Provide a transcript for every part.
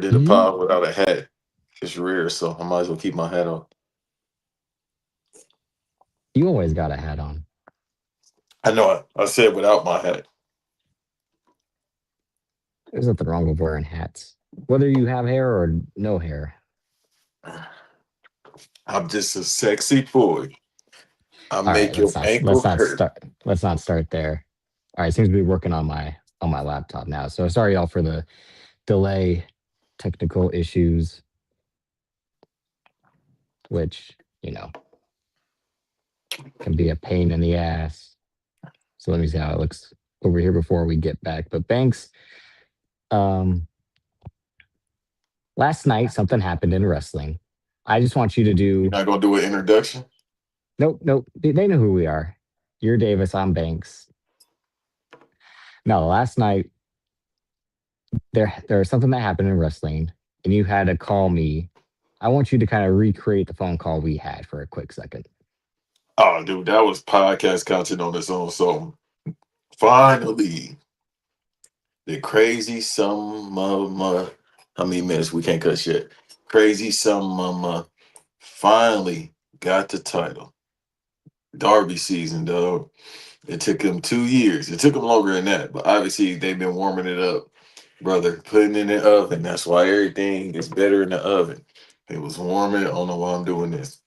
did a You pod without a hat. It's rare, so I might as well keep my hat on. you always got a hat on. I know I said without my hat. There's nothing wrong with wearing hats, whether you have hair or no hair. I'm just a sexy boy. I All right, make your ankle hurt. let's not start there. All right, seems to be working on my laptop now. So sorry y'all for the delay, technical issues, which can be a pain in the ass. So let me see how it looks over here before we get back. But Banks, um, last night something happened in wrestling. I just want you to You're do. not gonna do an introduction? Nope, nope. They know who we are. You're Davis. I'm Banks. No, last night there was something that happened in wrestling, and you had to call me. I want you to kind of recreate the phone call we had for a quick second. Oh, dude, that was podcast content on its own. So finally, the crazy some how many minutes we can't cut shit? Crazy some finally got the title. Darby season, dog. It took him 2 years. It took him longer than that, but obviously they've been warming it up, brother. Putting it in the oven. That's why everything is better in the oven. It was warming. I don't know why I'm doing this.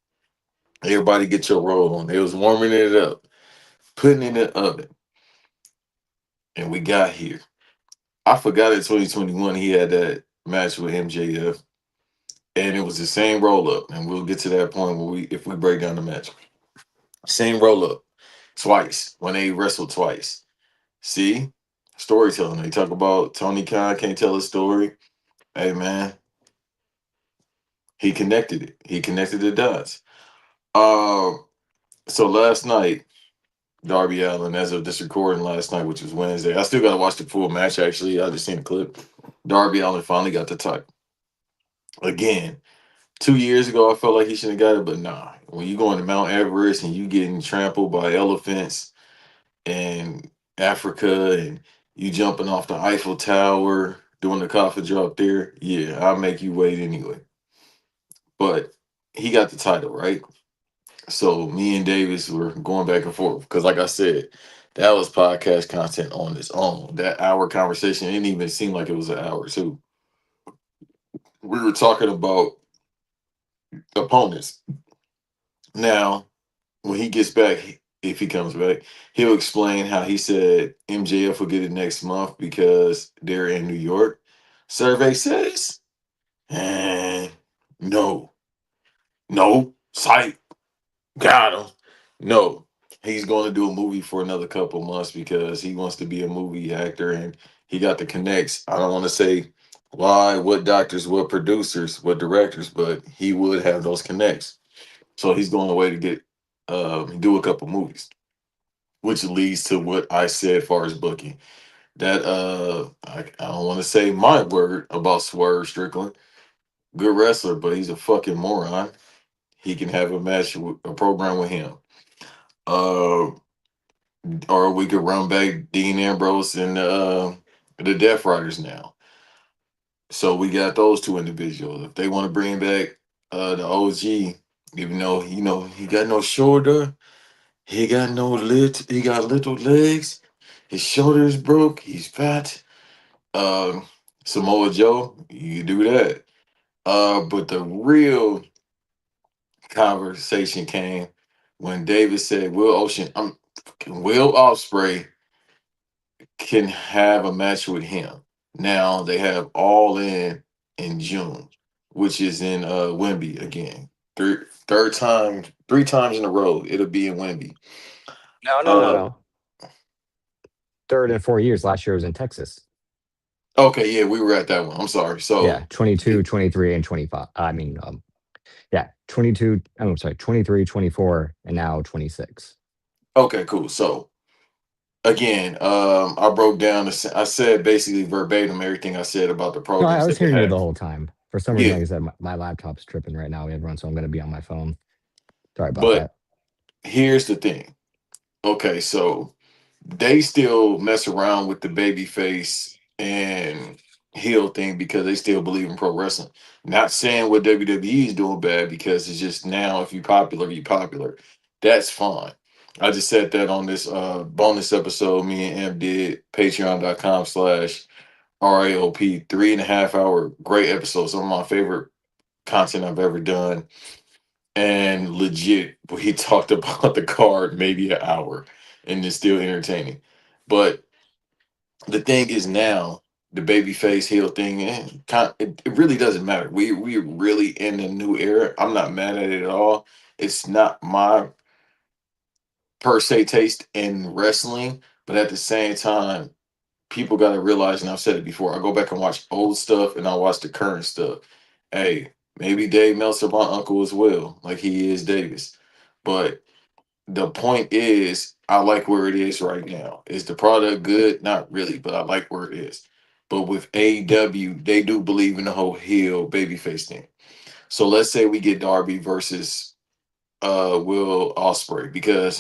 Everybody get your roll on. It was warming it up, putting it in the oven, and we got here. I forgot in 2021 he had that match with MJF, and it was the same roll up. And we'll get to that point where if we break down the match, same roll up twice when they wrestled twice. See, storytelling. They talk about Tony Khan can't tell a story. Hey man, he connected it. He connected the dots. Uh, so last night, Darby Allen, as of this recording last night, which was Wednesday, I still got to watch the full match. Actually, I just seen a clip. Darby Allen finally got the title again. 2 years ago, I felt like he should have got it, but nah. When you going to Mount Everest and you getting trampled by elephants in Africa and you jumping off the Eiffel Tower, doing the coffin drop there, yeah, I'll make you wait anyway. But he got the title, right? So me and Davis were going back and forth because, like I said, that was podcast content on its own. That hour conversation didn't even seem like it was an hour too. We were talking about opponents. Now, when he gets back, if he comes back, he'll explain how he said MJF will get it next month because they're in New York. Survey says, eh, no, no, psych, got him. No, he's going to do a movie for another couple months because he wants to be a movie actor and he got the connects. I don't want to say why, what doctors, what producers, what directors, but he would have those connects. So he's going away to get do a couple movies, which leads to what I said as far as booking. That I don't want to say my word about Swerve Strickland. Good wrestler, but he's a fucking moron. He can have a match with a program with him. Uh or we could run back Dean Ambrose and the Death Riders now. So we got those two individuals. If they want to bring back the OG, even though he got no shoulder, he got no he got little legs, his shoulders broke, he's fat. Um, Samoa Joe, you do that. But the real conversation came when David said Will Ospreay can have a match with him. Now they have All in June, which is in Wemby again. Third time, 3 times in a row. It'll be in Wemby. No, no, no, Uh, no. Third in 4 years. Last year was in Texas. okay, yeah, we were at that one. I'm sorry. Yeah, So 22, 23, and 25. I mean, yeah, 22. I'm sorry, 23, 24, and now 26. okay, cool. So again, I broke down. I said basically verbatim everything I said about the No, I programs was that they hearing you the have. whole time. For some reason, Yeah, like I said, my laptop's tripping right now, everyone, so I'm going to be on my phone. Sorry about but that. here's the thing. Okay, so they still mess around with the baby face and heel thing because they still believe in pro wrestling. Not saying what WWE is doing bad because it's just now if you popular, you popular. That's fine. I just said that on this bonus episode me and M did, patreon.com/RAOP, 3.5 hour great episode. Some of my favorite content I've ever done. And legit, we talked about the card maybe an hour and it's still entertaining. But the thing is now the babyface heel thing, it really doesn't matter. We really in a new era. I'm not mad at it at all. It's not my per se taste in wrestling, but at the same time, people got to realize, and I've said it before. I go back and watch old stuff, and I watch the current stuff. Hey, maybe Dave Meltzer my uncle as well, like he is Davis, but the point is, I like where it is right now. Is the product good? Not really, but I like where it is. But with AEW, they do believe in the whole heel babyface thing. So let's say we get Darby versus Will Ospreay because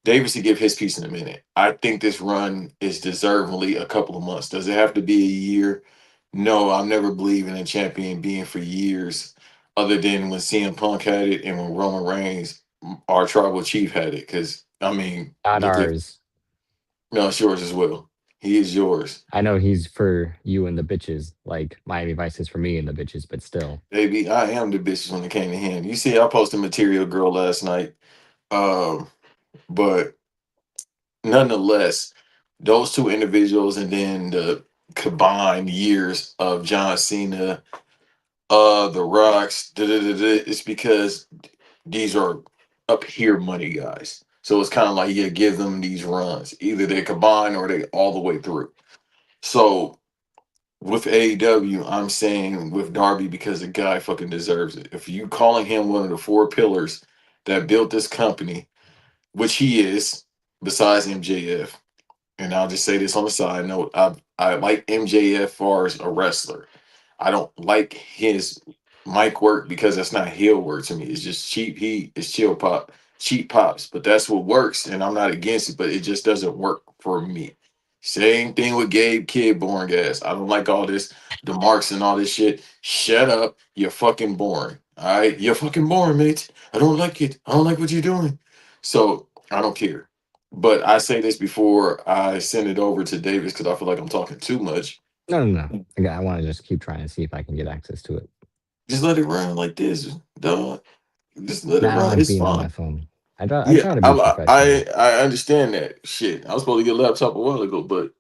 Davis to give his piece in a minute. I think this run is deservingly a couple of months. Does it have to be a year? No, I'll never believe in a champion being for years, other than when CM Punk had it and when Roman Reigns, our tribal chief, had it. Because I mean, Not ours. no, it's yours as well. He is yours, I know he's for you and the bitches, like Miami Vice is for me and the bitches, but still. baby. I am the bitches when it came to him. You see, I posted Material Girl last night, um, but nonetheless, those two individuals and then the combined years of John Cena, The Rocks, it's because these are up here money guys. So it's kind of like you give them these runs. Either they combine or they all the way through. So with AEW, I'm saying with Darby because the guy fucking deserves it. If you calling him one of the four pillars that built this company, which he is, besides MJF, and I'll just say this on the side note: I like MJF far as a wrestler. I don't like his mic work because that's not heel work to me. It's just cheap heat. It's chill pop, cheap pops. But that's what works, and I'm not against it. But it just doesn't work for me. Same thing with Gabe Kid Born Gas. I don't like all this the marks and all this shit. Shut up. You're fucking boring. All right, you're fucking boring, mate. I don't like it. I don't like what you're doing. So I don't care. But I say this before I send it over to Davis because I feel like I'm talking too much. No, no, no. I want to just keep trying to see if I can get access to it. Just let it run like this, dog. Just let it Now I run. like It's being on my fine. phone. I Yeah, try to be professional. I understand that shit. I was supposed to get a laptop a while ago, but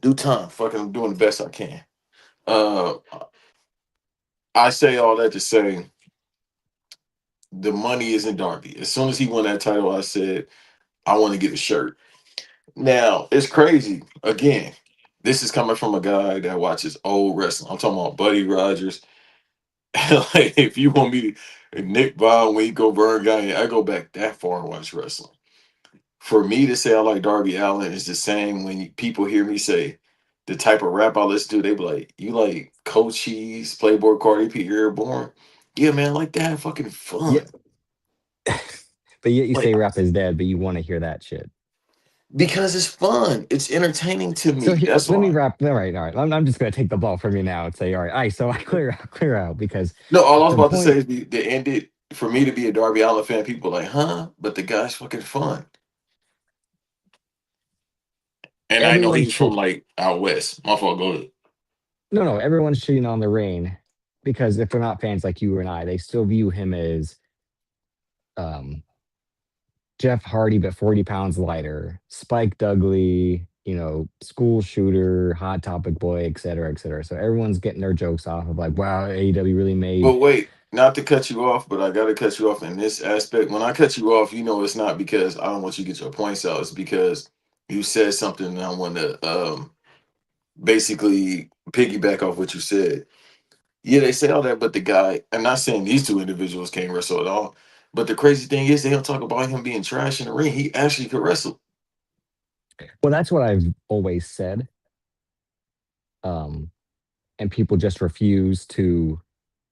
due time. Fucking, I'm doing the best I can. Uh, I say all that to say the money isn't Darby. As soon as he won that title, I said I want to get a shirt. Now it's crazy. Again, this is coming from a guy that watches old wrestling. I'm talking about Buddy Rogers. Like, if you want me to Nick Vaughn, Winkle, Vern Guy, I go back that far and watch wrestling. For me to say I like Darby Allen is the same when people hear me say the type of rap I listen to, they be like, you like Cochise, Playboy Cardi, P. Airborne? Yeah, man, like that fucking Yeah, fun. but yet you Like, say rap is dead, but you want to hear that shit. because it's fun. It's entertaining to So me. That's let me why. wrap. All right, all right. I'm just gonna take the ball from you now and say, all right. So I clear out because No, all I was the about to say point. is the ended for me to be a Darby Allen fan, people are like, huh? But the guy's fucking fun. And I know Everyone's he's from shit. like out west. My fault, go ahead. No, no. Everyone's shitting on the rain because if they're not fans like you and I, they still view him as um, Jeff Hardy, but 40 pounds lighter. Spike Dudley, school shooter, hot topic boy, et cetera, et cetera. So everyone's getting their jokes off of like, wow, AEW really But made. wait, not to cut you off, but I gotta cut you off in this aspect. When I cut you off, it's not because I don't want you to get your points out. It's because you said something and I want to basically piggyback off what you said. Yeah, they say all that, but the guy, I'm not saying these two individuals can't wrestle at all. But the crazy thing is they don't talk about him being trash in the ring. He actually could wrestle. Well, that's what I've always said. Um, and people just refuse to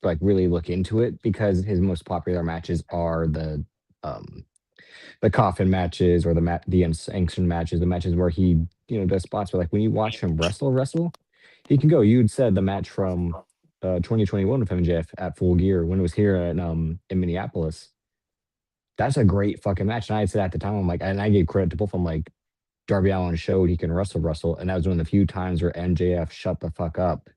like really look into it because his most popular matches are um the coffin matches or the unsanctioned matches, the matches where he does spots where like when you watch him wrestle, he can go. You'd said the match from 2021 with MJF at Full Gear when it was here in Minneapolis. That's a great fucking match. And I said at the time, I'm like, and I gave credit to both. I'm like, Darby Allin showed he can wrestle, and that was one of the few times where MJF shut the fuck up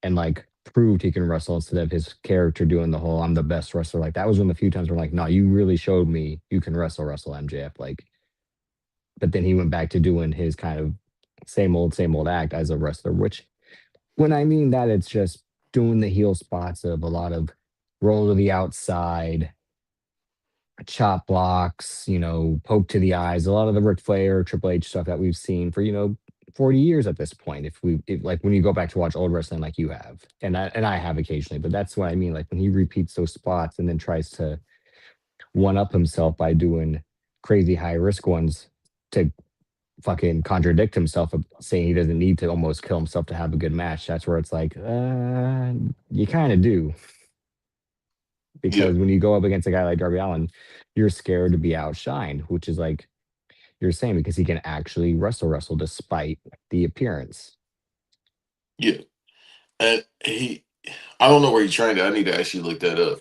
and like proved he can wrestle instead of his character doing the whole "I'm the best wrestler." Like that was one of the few times where I'm like, no, you really showed me you can wrestle, MJF. Like, but then he went back to doing his kind of same old act as a wrestler. Which, when I mean that, it's just doing the heel spots of a lot of roll to the outside, chop blocks, poke to the eyes, a lot of the Ric Flair, Triple H stuff that we've seen for, 40 years at this point. If like when you go back to watch old wrestling like you have, and I have occasionally, but that's what I mean. Like when he repeats those spots and then tries to one up himself by doing crazy high risk ones to fucking contradict himself of saying he doesn't need to almost kill himself to have a good match. That's where it's like, you kind of do, Yeah, because when you go up against a guy like Darby Allin, you're scared to be outshined, which is like you're saying, because he can actually wrestle despite the appearance. yeah. And I don't know where he trained at. I need to actually look that up.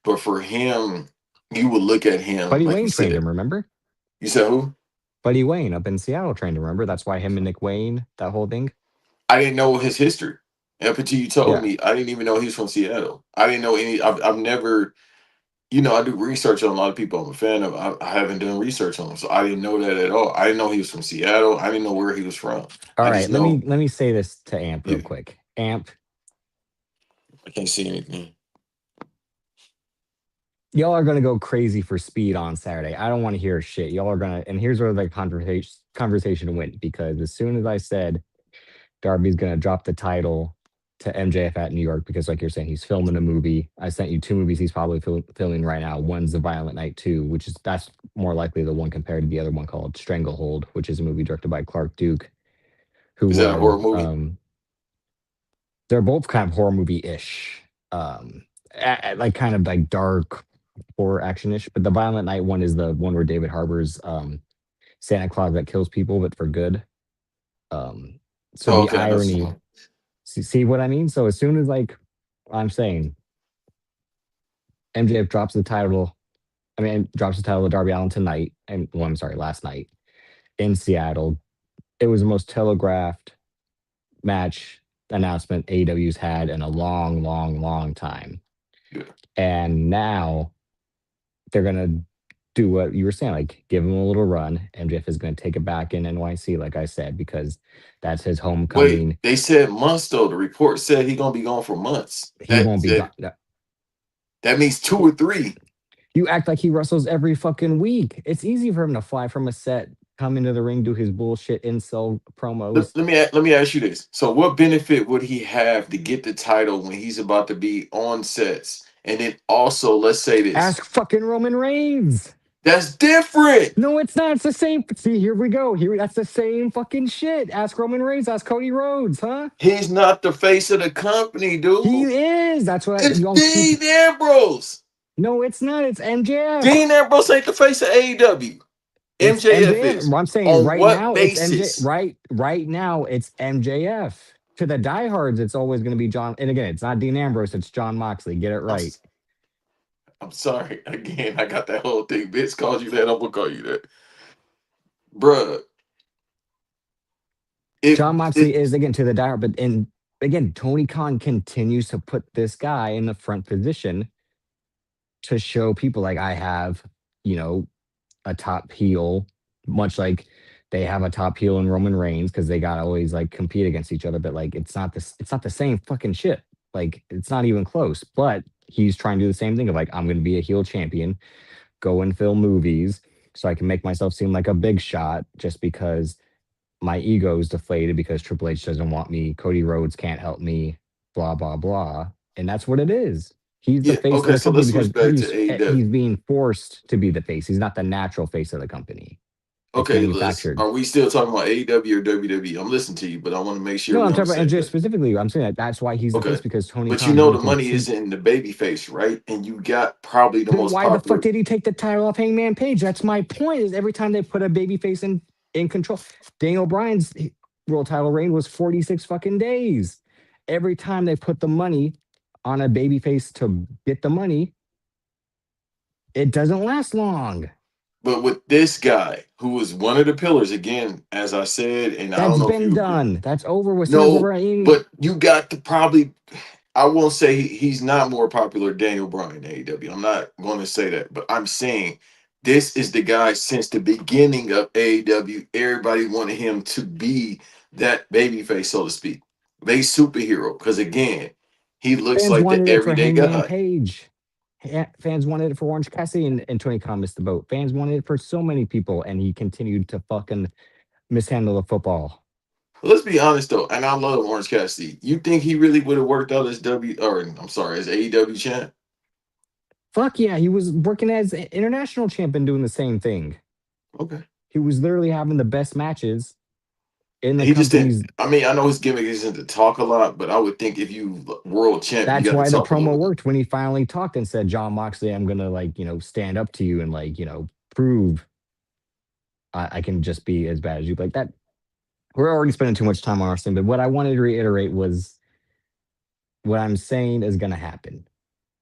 But for him, you would look at him Buddy like you Wayne trained said. him, remember? You said who? Buddy Wayne up in Seattle trained him, remember? That's why him and Nick Wayne, that whole thing. I didn't know his history. Up until you told Yeah. me, I didn't even know he was from Seattle. I didn't know any. I've never, I do research on a lot of people I'm a fan of. I haven't done research on him, so I didn't know that at all. I didn't know he was from Seattle. I didn't know where he was from. All I just right, let me know, let me say this to Amp real yeah, quick. Amp, I can't see anything. y'all are gonna go crazy for speed on Saturday. I don't want to hear shit. Y'all are gonna, and here's where the conversation went, because as soon as I said Darby's gonna drop the title to MJF at New York, because like you're saying, he's filming a movie. I sent you two movies he's probably filming right now. One's The Violent Night 2, which is that's more likely the one compared to the other one called Stranglehold, which is a movie directed by Clark Duke, who Is that a was horror movie? they're both kind of horror movie-ish. Like kind of like dark horror action-ish. But the Violent Night one is the one where David Harbour's Santa Claus that kills people, but for good. Um, so Oh, the okay, I know irony, someone. see what I mean? So as soon as like I'm saying MJF drops the title, I mean drops the title to Darby Allin tonight, and well, I'm sorry, last night in Seattle. It was the most telegraphed match announcement AEW's had in a long, long, long time. Yeah, And now they're gonna do what you were saying, like give him a little run. MJF is gonna take it back in NYC, like I said, because that's his wait, homecoming. they said months though. The report said he gonna be gone for months. He That won't be that gone. No. that means 2 or 3. You act like he wrestles every fucking week. It's easy for him to fly from a set, come into the ring, do his bullshit incel promos. Let me ask you this. So, what benefit would he have to get the title when he's about to be on sets? And then also, let's say this. Ask fucking Roman Reigns. That's different. No, it's not. It's the same. See, here we go. Here, that's the same fucking shit. Ask Roman Reigns. Ask Cody Rhodes, huh? He's not the face of the company, He dude. is. That's what It's y'all keep. Dean Ambrose. No, it's not. It's MJF. Dean Ambrose ain't the face of AEW. It's MJF MJF. is. I'm saying On right what now, it's MJ. basis? Right now, it's MJF. To the diehards, it's always going to be John. And again, it's not Dean Ambrose. It's John Moxley. Get it I'm, right. I'm sorry. Again, I got that whole thing. Vince called you that. I'm gonna call you that, bruh. If John Moxley is again to the diehard, but and again, Tony Khan continues to put this guy in the front position to show people like I have, you know, a top heel, much like they have a top heel in Roman Reigns, because they gotta always like compete against each other. But like it's not the same fucking shit. Like it's not even close. But he's trying to do the same thing of like, I'm gonna be a heel champion, go and film movies so I can make myself seem like a big shot just because my ego is deflated because Triple H doesn't want me, Cody Rhodes can't help me, blah blah blah. And that's what it is. He's the yeah, face of okay. the So company let's because switch back to AEW. he's being forced to be the face. He's not the natural face of the company. It's Okay, Liz, manufactured. are we still talking about AEW or WWE? I'm listening to you, but I want to make sure No, we're I'm on the talking about same MJ page. specifically. I'm saying that that's why he's the face, Okay, because Tony but you Khan's know going the to money continue. is in the baby face, right? And you got probably the Then most why the fuck popular. did he take the title off Hangman Page? That's my point. Is every time they put a baby face in in control. Daniel Bryan's world title reign was 46 fucking days. Every time they put the money on a babyface to get the money, it doesn't last long. But with this guy, who was one of the pillars, again, as I said, and I don't That's know if been you agree. done. That's over with. Soon as No, Bryan, but you got to probably. I won't say he's not more popular than Daniel Bryan in AEW. I'm not going to say that, but I'm saying this is the guy since the beginning of AEW. Everybody wanted him to be that babyface, so to speak, they superhero. Because again, he looks fans like the wanted it for everyday Hangman guy. Page. Fans wanted it for Orange Cassidy and Tony Khan missed the boat. Fans wanted it for so many people, and he continued to fucking mishandle the football. Let's be honest though, and I love Orange Cassidy. You think he really would have worked out as I'm sorry, as AEW champ? Fuck yeah, he was working as international champion doing the same thing. Okay. He was literally having the best matches in the He just didn't. company's. I mean, I know his gimmick isn't to talk a lot, but I would think if you world champ, you That's got to why the talk a little promo bit. worked when he finally talked and said, "John Moxley, I'm gonna stand up to you and prove I can just be as bad as you." Like that, we're already spending too much time on our thing. But what I wanted to reiterate was what I'm saying is gonna happen.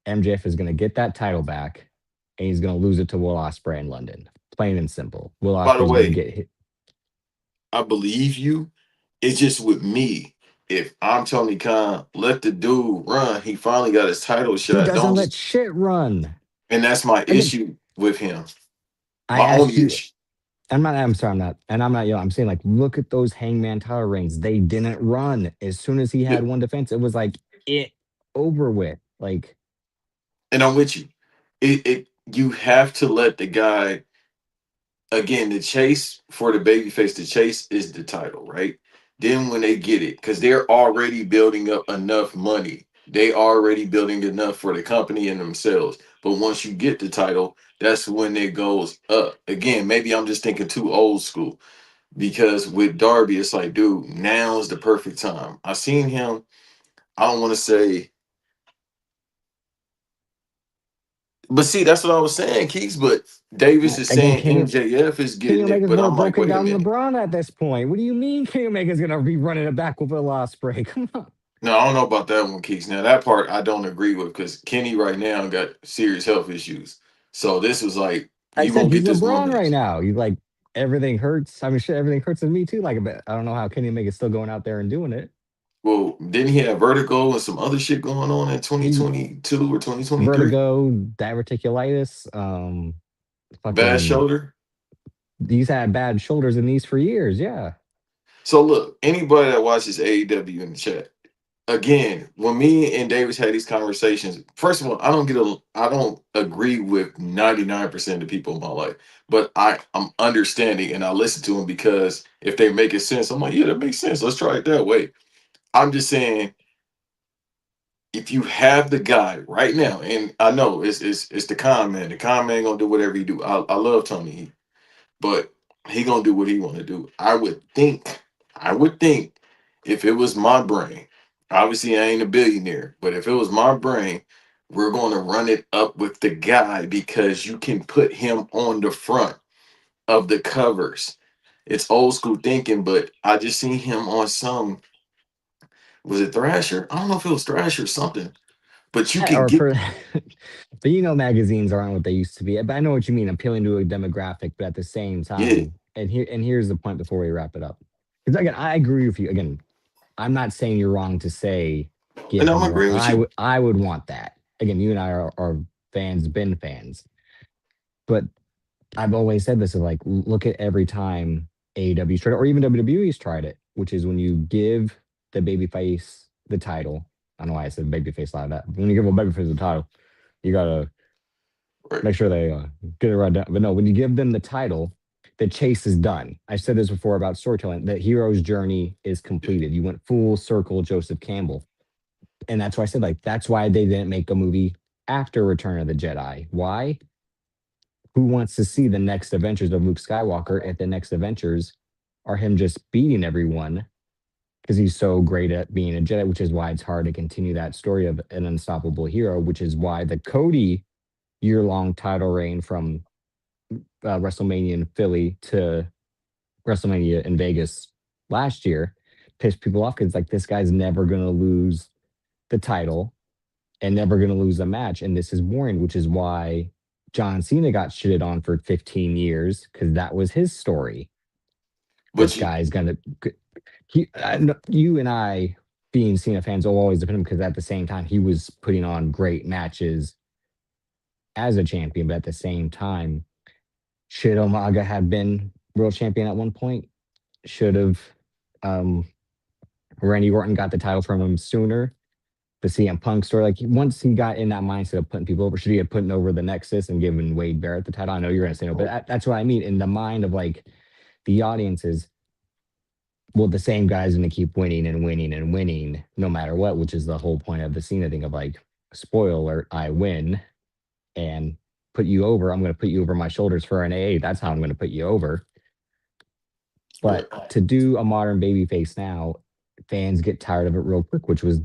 MJF is gonna get that title back, and he's gonna lose it to Will Ospreay in London. Plain and simple. Will By Ospreay the is gonna way, get hit. I believe you. It's just with me. If I'm Tony Khan, let the dude run. He finally got his title He shot. doesn't Don't let just, shit run. and that's my Again, issue with him. I My asked only you issue. I'm sorry, I'm not, and I'm not, I'm saying like, look at those Hangman title reigns. They didn't run. As soon as he Yeah, had one defense, it was like it over with. Like, and I'm with you. It you have to let the guy again, the chase for the babyface, the chase is the title, right? Then when they get it, because they're already building up enough money, they already building enough for the company and themselves. But once you get the title, that's when it goes up. Again, maybe I'm just thinking too old school because with Darby, it's like, dude, now's the perfect time. I seen him. I don't want to say, but see, that's what I was saying, Keeks. But Davis is again, saying MJF is Kenny getting it, Omega's but more I'm like, broken wait a down than minute. LeBron at this point. What do you mean Kenny Omega's gonna be running it back with Will Ospreay? Come on. No, I don't know about that one, Keeks. Now that part I don't agree with because Kenny right now got serious health issues. So this was like I you said gonna he's get this one LeBron right match. now. You like everything hurts. I mean, shit, everything hurts in me too. Like, but I don't know how Kenny Omega's still going out there and doing it. Well, didn't he have vertigo and some other shit going on in He 2022 or 2023? vertigo, diverticulitis, Bad fucking shoulder. he's had bad shoulders and knees for years. Yeah. So look, anybody that watches AEW in the chat, again, when me and Davis had these conversations, first of all, I don't agree with 99% of the people in my life, but I'm understanding and I listen to them because if they make it sense, I'm like, yeah, that makes sense. Let's try it that way. I'm just saying, if you have the guy right now, and I know it's the con man. The con man gonna do whatever he do. I love Tony, but he gonna do what he want to do. I would think, if it was my brain, obviously I ain't a billionaire, but if it was my brain, we're gonna run it up with the guy because you can put him on the front of the covers. It's old school thinking, but I just seen him on some. Was it Thrasher? I don't know if it was Thrasher or something, but you can Or get for but magazines aren't what they used to be. But I know what you mean, appealing to a demographic, but at the same yeah, time, here's the point before we wrap it up. Because again, I agree with you. Again, I'm not saying you're wrong to say and give I'm him more. agreeing with you. I would want that. Again, you and I are fans, been fans. But I've always said this is like look at every time AEW's tried it, or even WWE's tried it, which is when you give the babyface the title. I don't know why I said babyface like that. When you give a babyface the title, you gotta Right. make sure they get it right down. But no, when you give them the title, the chase is done. I said this before about storytelling. The hero's journey is Yeah. completed. You went full circle, Joseph Campbell, and that's why I said like that's why they didn't make a movie after Return of the Jedi. Why? Who wants to see the next adventures of Luke Skywalker if the next adventures are him just beating everyone because he's so great at being a Jedi, which is why it's hard to continue that story of an unstoppable hero, which is why the Cody year long title reign from WrestleMania in Philly to WrestleMania in Vegas last year pissed people off because like this guy's never gonna lose the title and never gonna lose a match, and this is boring, which is why John Cena got shitted on for 15 years because that was his story. This But you, guy's gonna you and I being Cena fans will always defend him because at the same time he was putting on great matches as a champion, but at the same time, should Umaga have been world champion at one point? Should have um, Randy Orton got the title from him sooner? The CM Punk story, like once he got in that mindset of putting people over, should he have put over the Nexus and given Wade Barrett the title? I know you're gonna say no, but that's what I mean. In the mind of like the audiences, well, the same guy's gonna keep winning and winning and winning no matter what, which is the whole point of the Cena thing of like, spoiler alert, I win and put you over. I'm gonna put you over my shoulders for an AA. That's how I'm gonna put you over. But but to do a modern babyface now, fans get tired of it real quick, which was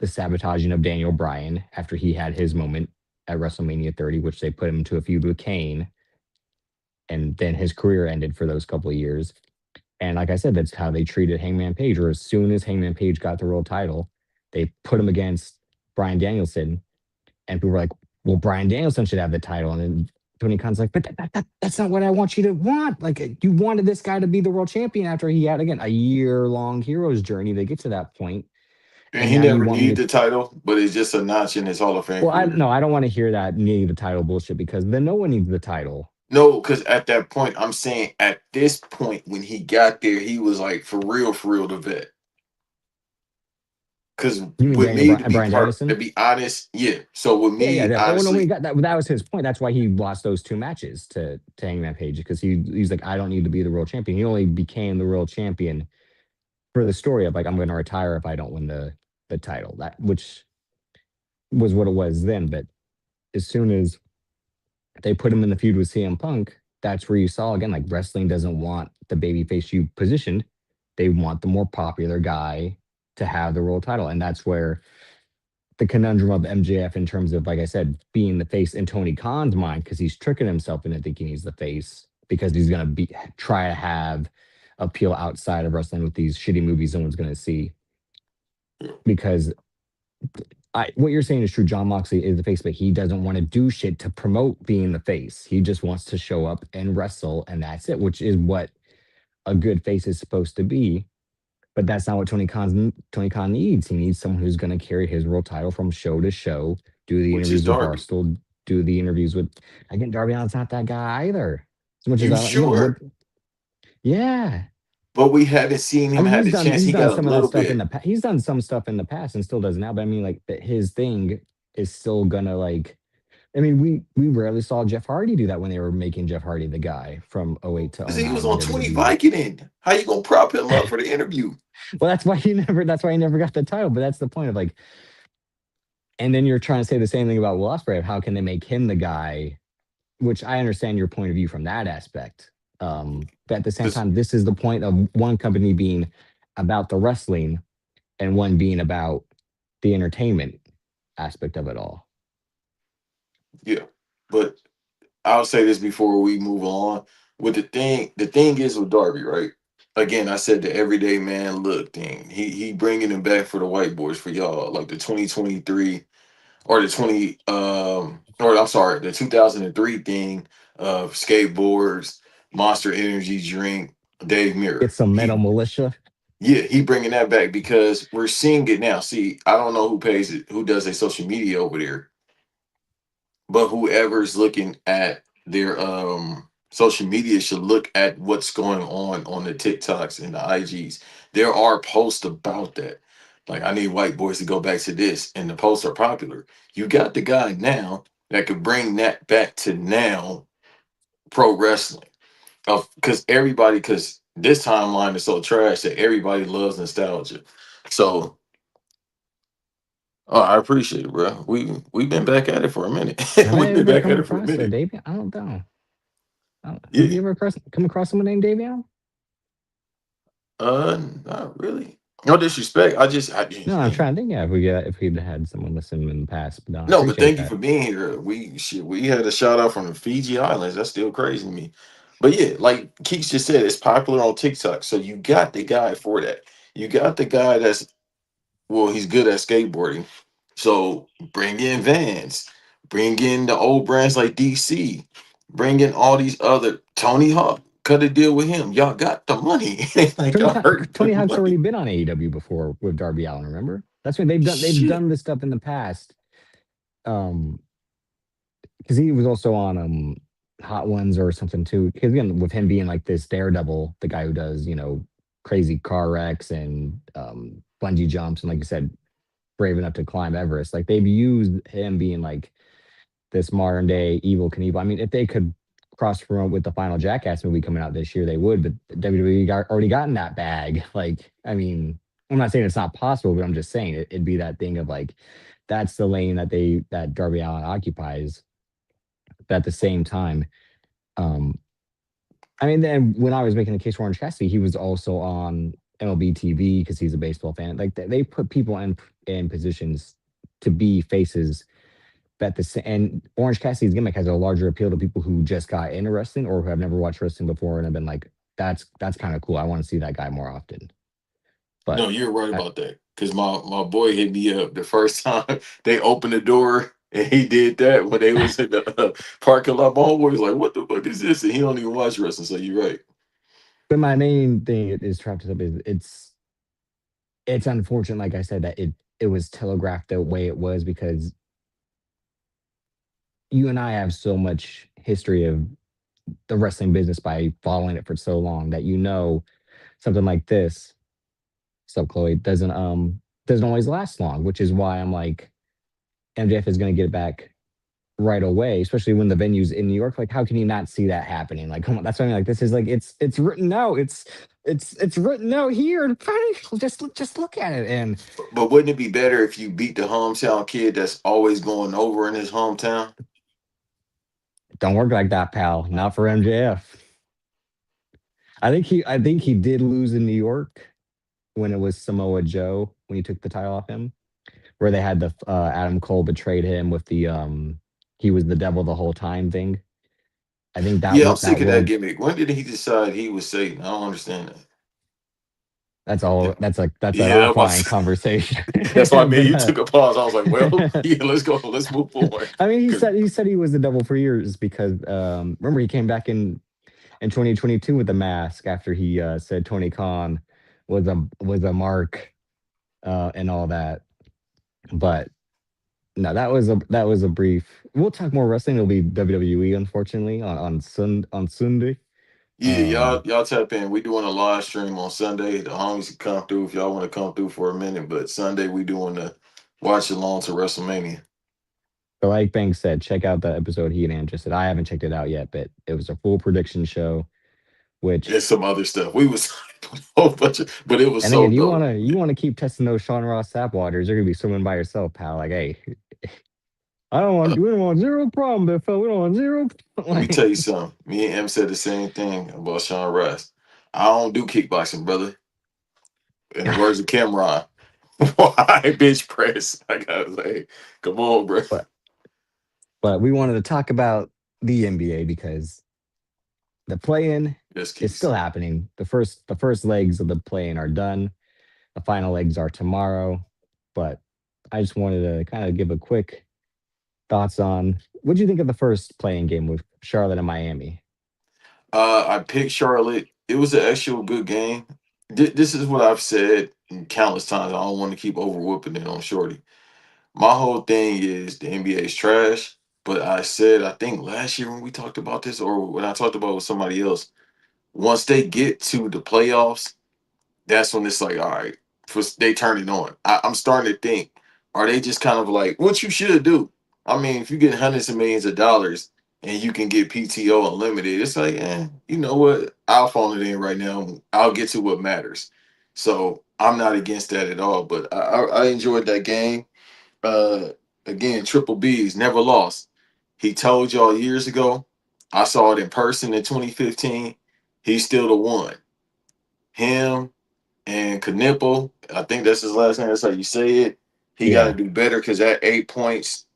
the sabotaging of Daniel Bryan after he had his moment at WrestleMania 30, which they put him into a feud with Kane, and then his career ended for those couple of years. And like I said, that's how they treated Hangman Page. Or as soon as Hangman Page got the world title, they put him against Bryan Danielson, and people were like, "Well, Bryan Danielson should have the title." And then Tony Khan's like, "But that's not what I want you to want. Like, you wanted this guy to be the world champion after he had again a year-long hero's journey to get to that point, and and he now you never want me need to." the title, but it's just a notch in his Hall of Fame Well, I career. no, I don't want to hear that needing the title bullshit because then no one needs the title. No, because at that point, I'm saying at this point when he got there, he was like for real, the vet. Because You mean with me, to be Bryan Danielson? honest, yeah. So with Yeah, yeah, me, yeah. Oh no, when he honestly, got that, that was his point. That's why he lost those two matches to Hangman Page because he's like, I don't need to be the world champion. He only became the world champion for the story of like, I'm going to retire if I don't win the title. That which was what it was then. But as soon as they put him in the feud with CM Punk, that's where you saw again like wrestling doesn't want the babyface you positioned. They want the more popular guy to have the world title, and that's where the conundrum of MJF in terms of, like I said, being the face in Tony Khan's mind because he's tricking himself into thinking he's the face because he's gonna be try to have appeal outside of wrestling with these shitty movies no one's gonna see. Because what you're saying is true. John Moxley is the face, but he doesn't want to do shit to promote being the face. He just wants to show up and wrestle, and that's it. Which is what a good face is supposed to be. But that's not what Tony Khan needs. He needs someone who's going to carry his world title from show to show, do the which is interviews with Darby. Barstool, do the interviews with. Again, Darby Allin's not that guy either. As much as You I again would, sure? yeah. But we haven't seen I him mean, had the chance. he's He done got a some of that little stuff in bit. the past. He's done some stuff in the past and still does now. But I mean, like his thing is still gonna like. I mean, we rarely saw Jeff Hardy do that when they were making Jeff Hardy the guy from '08 to Because he was '09 in on 20 WWE. Vicodin. How you gonna prop him up for the interview? Well, that's why he never got the title. But that's the point of like, and then you're trying to say the same thing about Will Ospreay of how can they make him the guy, which I understand your point of view from that aspect. But at the same Because time, this is the point of one company being about the wrestling and one being about the entertainment aspect of it all. yeah, but I'll say this before we move on. With the thing is with Darby, right? Again, I said the everyday man look thing. He bringing him back for the white boys for y'all, like the 2023 or the 20 or I'm sorry, the 2003 thing of skateboards, Monster Energy drink, Dave Get Mirra. some metal militia. He bringing that back because we're seeing it now. See, I don't know who pays it, who does their social media over there, but whoever's looking at their social media should look at what's going on the TikToks and the IGs. There are posts about that. Like, I need white boys to go back to this, and the posts are popular. You got the guy now that could bring that back to now pro wrestling. Of because this timeline is so trash that everybody loves nostalgia. So I appreciate it, bro. We've been back at it for a minute. Have I We've been ever back come at it for a across a minute. Davion? I don't know. Have Yeah. you ever come across someone named Davion? Not really. No disrespect. I No, I'm just trying to think. Yeah, if we'd had someone listen in the past, but no, I no, but appreciate thank you that. for being here. We had a shout out from the Fiji Islands. That's still crazy to me. But yeah, like Keeks just said, it's popular on TikTok. So you got the guy for that. You got the guy that's, well, he's good at skateboarding. So bring in Vans, bring in the old brands like DC, bring in all these other Tony Hawk. Cut a deal with him. Y'all got the money. Like y'all hurt the Tony Hawk's already money. been on AEW before with Darby Allen. Remember? That's when they've Shit. done this stuff in the past. Um, because he was also on Hot Ones or something too. Because again, with him being like this daredevil, the guy who does crazy car wrecks and bungee jumps, and like you said, brave enough to climb Everest. Like they've used him being like this modern day evil Knievel. I mean, if they could cross promote with the final Jackass movie coming out this year, they would. But WWE already gotten that bag. Like, I mean, I'm not saying it's not possible, but I'm just saying it'd be that thing of like that's the lane that Darby Allin occupies. But at the same time, um, I mean, then when I was making the case for Orange Cassidy, he was also on MLB TV because he's a baseball fan. Like they put people in positions to be faces. But and Orange Cassidy's gimmick has a larger appeal to people who just got into wrestling or who have never watched wrestling before and have been like, that's kind of cool. I want to see that guy more often. No, But you're right I, about that. Cause my boy hit me up the first time they opened the door and he did that when they was in the parking lot. My homeboy was like, "What the fuck is this?" And he don't even watch wrestling. So you're right. but my main thing is trapped up is it's unfortunate, like I said, that it was telegraphed the way it was because you and I have so much history of the wrestling business by following it for so long that something like this, so Chloe doesn't always last long, which is why I'm like MJF is going to get it back right away, especially when the venue's in New York. Like, how can you not see that happening? Like, come on, that's what I mean. Like, this is like it's written out. It's written out here. Just look at it, and But wouldn't it be better if you beat the hometown kid that's always going over in his hometown? don't work like that, pal. Not for MJF. I think he did lose in New York when it was Samoa Joe when he took the title off him, where they had the Adam Cole betrayed him with the he was the devil the whole time thing. I think Yeah, I'm that sick of that world. gimmick. When did he decide he was Satan? I don't understand that. That's all. Yeah, That's an yeah, offline conversation. that's why I mean but you took a pause. I was like, well, yeah, let's go, let's move forward. I mean, Because he said he was the devil for years because remember he came back in 2022 with the mask after he said Tony Khan was a mark and all that. But no, that was a brief. We'll talk more wrestling. It'll be WWE, unfortunately, on Sunday. yeah, Um, y'all tap in. We doing a live stream on Sunday. The homies can come through if y'all want to come through for a minute. But Sunday we doing the watch along to WrestleMania. but like Banks said, check out the episode he and Andrew said. I haven't checked it out yet, but it was a full prediction show. And Which, some other stuff. We was a whole bunch of, but it was and so again, dope. you wanna keep testing those Sean Ross Sapp waters. You're gonna be swimming by yourself, pal. Like, hey, I don't want Uh, we don't want zero problem, big fella. We don't want zero. Let me tell Like, you something. Me and M said the same thing about Sean Rice. I don't do kickboxing, brother. In the words of Cameron, why bench press? I gotta say, come on, bro. but we wanted to talk about the NBA because the play-in Yes, is Keys. still happening. The first legs of the play-in are done. The final legs are tomorrow. But I just wanted to kind of give a quick thoughts on what do you think of the first playing game with Charlotte and Miami? I picked Charlotte. It was an actual good game. This is what I've said countless times. I don't want to keep over whooping it on Shorty. My whole thing is the NBA is trash. But I said, I think last year when we talked about this, or when I talked about it with somebody else, once they get to the playoffs, that's when it's like, all right, they turn it on. I'm starting to think, are they just kind of like what you should do? I mean, if you get hundreds of millions of dollars and you can get PTO unlimited, it's like, you know what? I'll phone it in right now. I'll get to what matters. So I'm not against that at all. But I enjoyed that game. Uh, Again, Triple B's never lost. He told y'all years ago. I saw it in person in 2015. He's still the one. Him and Knipple, I think that's his last name. That's how you say it. He got to Yeah. do better because at 8 points,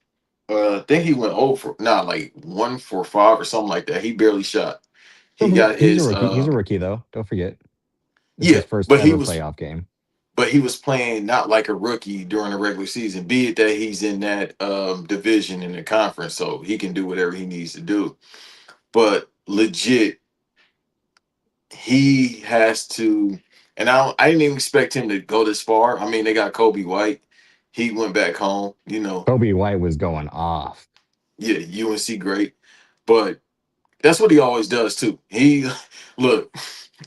I think he went over, like 1 for 5 or something like that. He barely shot. He got He's a his rookie. He's a rookie though. Don't forget. It's yeah, his first but he ever was playoff game. playing not like a rookie during the regular season, be it that he's in that division in the conference, so he can do whatever he needs to do. But legit, he has to, and I didn't even expect him to go this far. I mean, they got Kobe White. He went back home, Kobe White was going off. yeah, UNC great. But that's what he always does too. He look,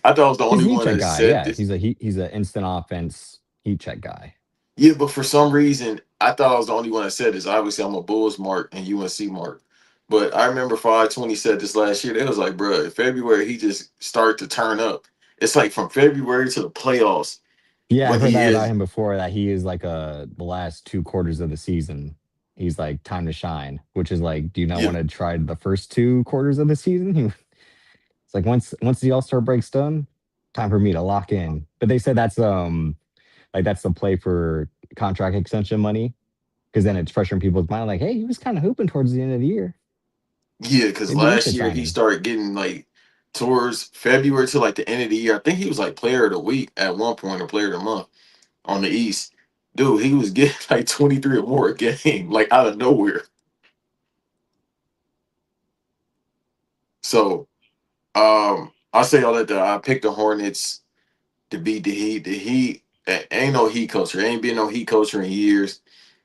I thought I was the He's only a heat one check that guy. said Yeah, this. he's an instant offense heat check guy. Yeah, but for some reason, I thought I was the only one that said this. Obviously, I'm a Bulls mark and UNC mark. But I remember 520 said this last year. They was like, bro, in February, he just started to turn up. It's like from February to the playoffs Yeah, I've when heard he that about is, him before. That he is like the last two quarters of the season. He's like time to shine, which is like, do you not yeah, want to try the first two quarters of the season? It's like once the All Star break's done, time for me to lock in. But they said that's like that's the play for contract extension money because then it's fresh in people's mind. Like, hey, he was kind of hooping towards the end of the year. yeah, because Maybe we last should year sign he him. started getting like towards February to like the end of the year. I think he was like player of the week at one point or player of the month on the East. Dude, he was getting like 23 or more a game, like out of nowhere. So I say all that. I picked the Hornets to beat the Heat. The Heat ain't no Heat culture. Ain't been no Heat culture in years.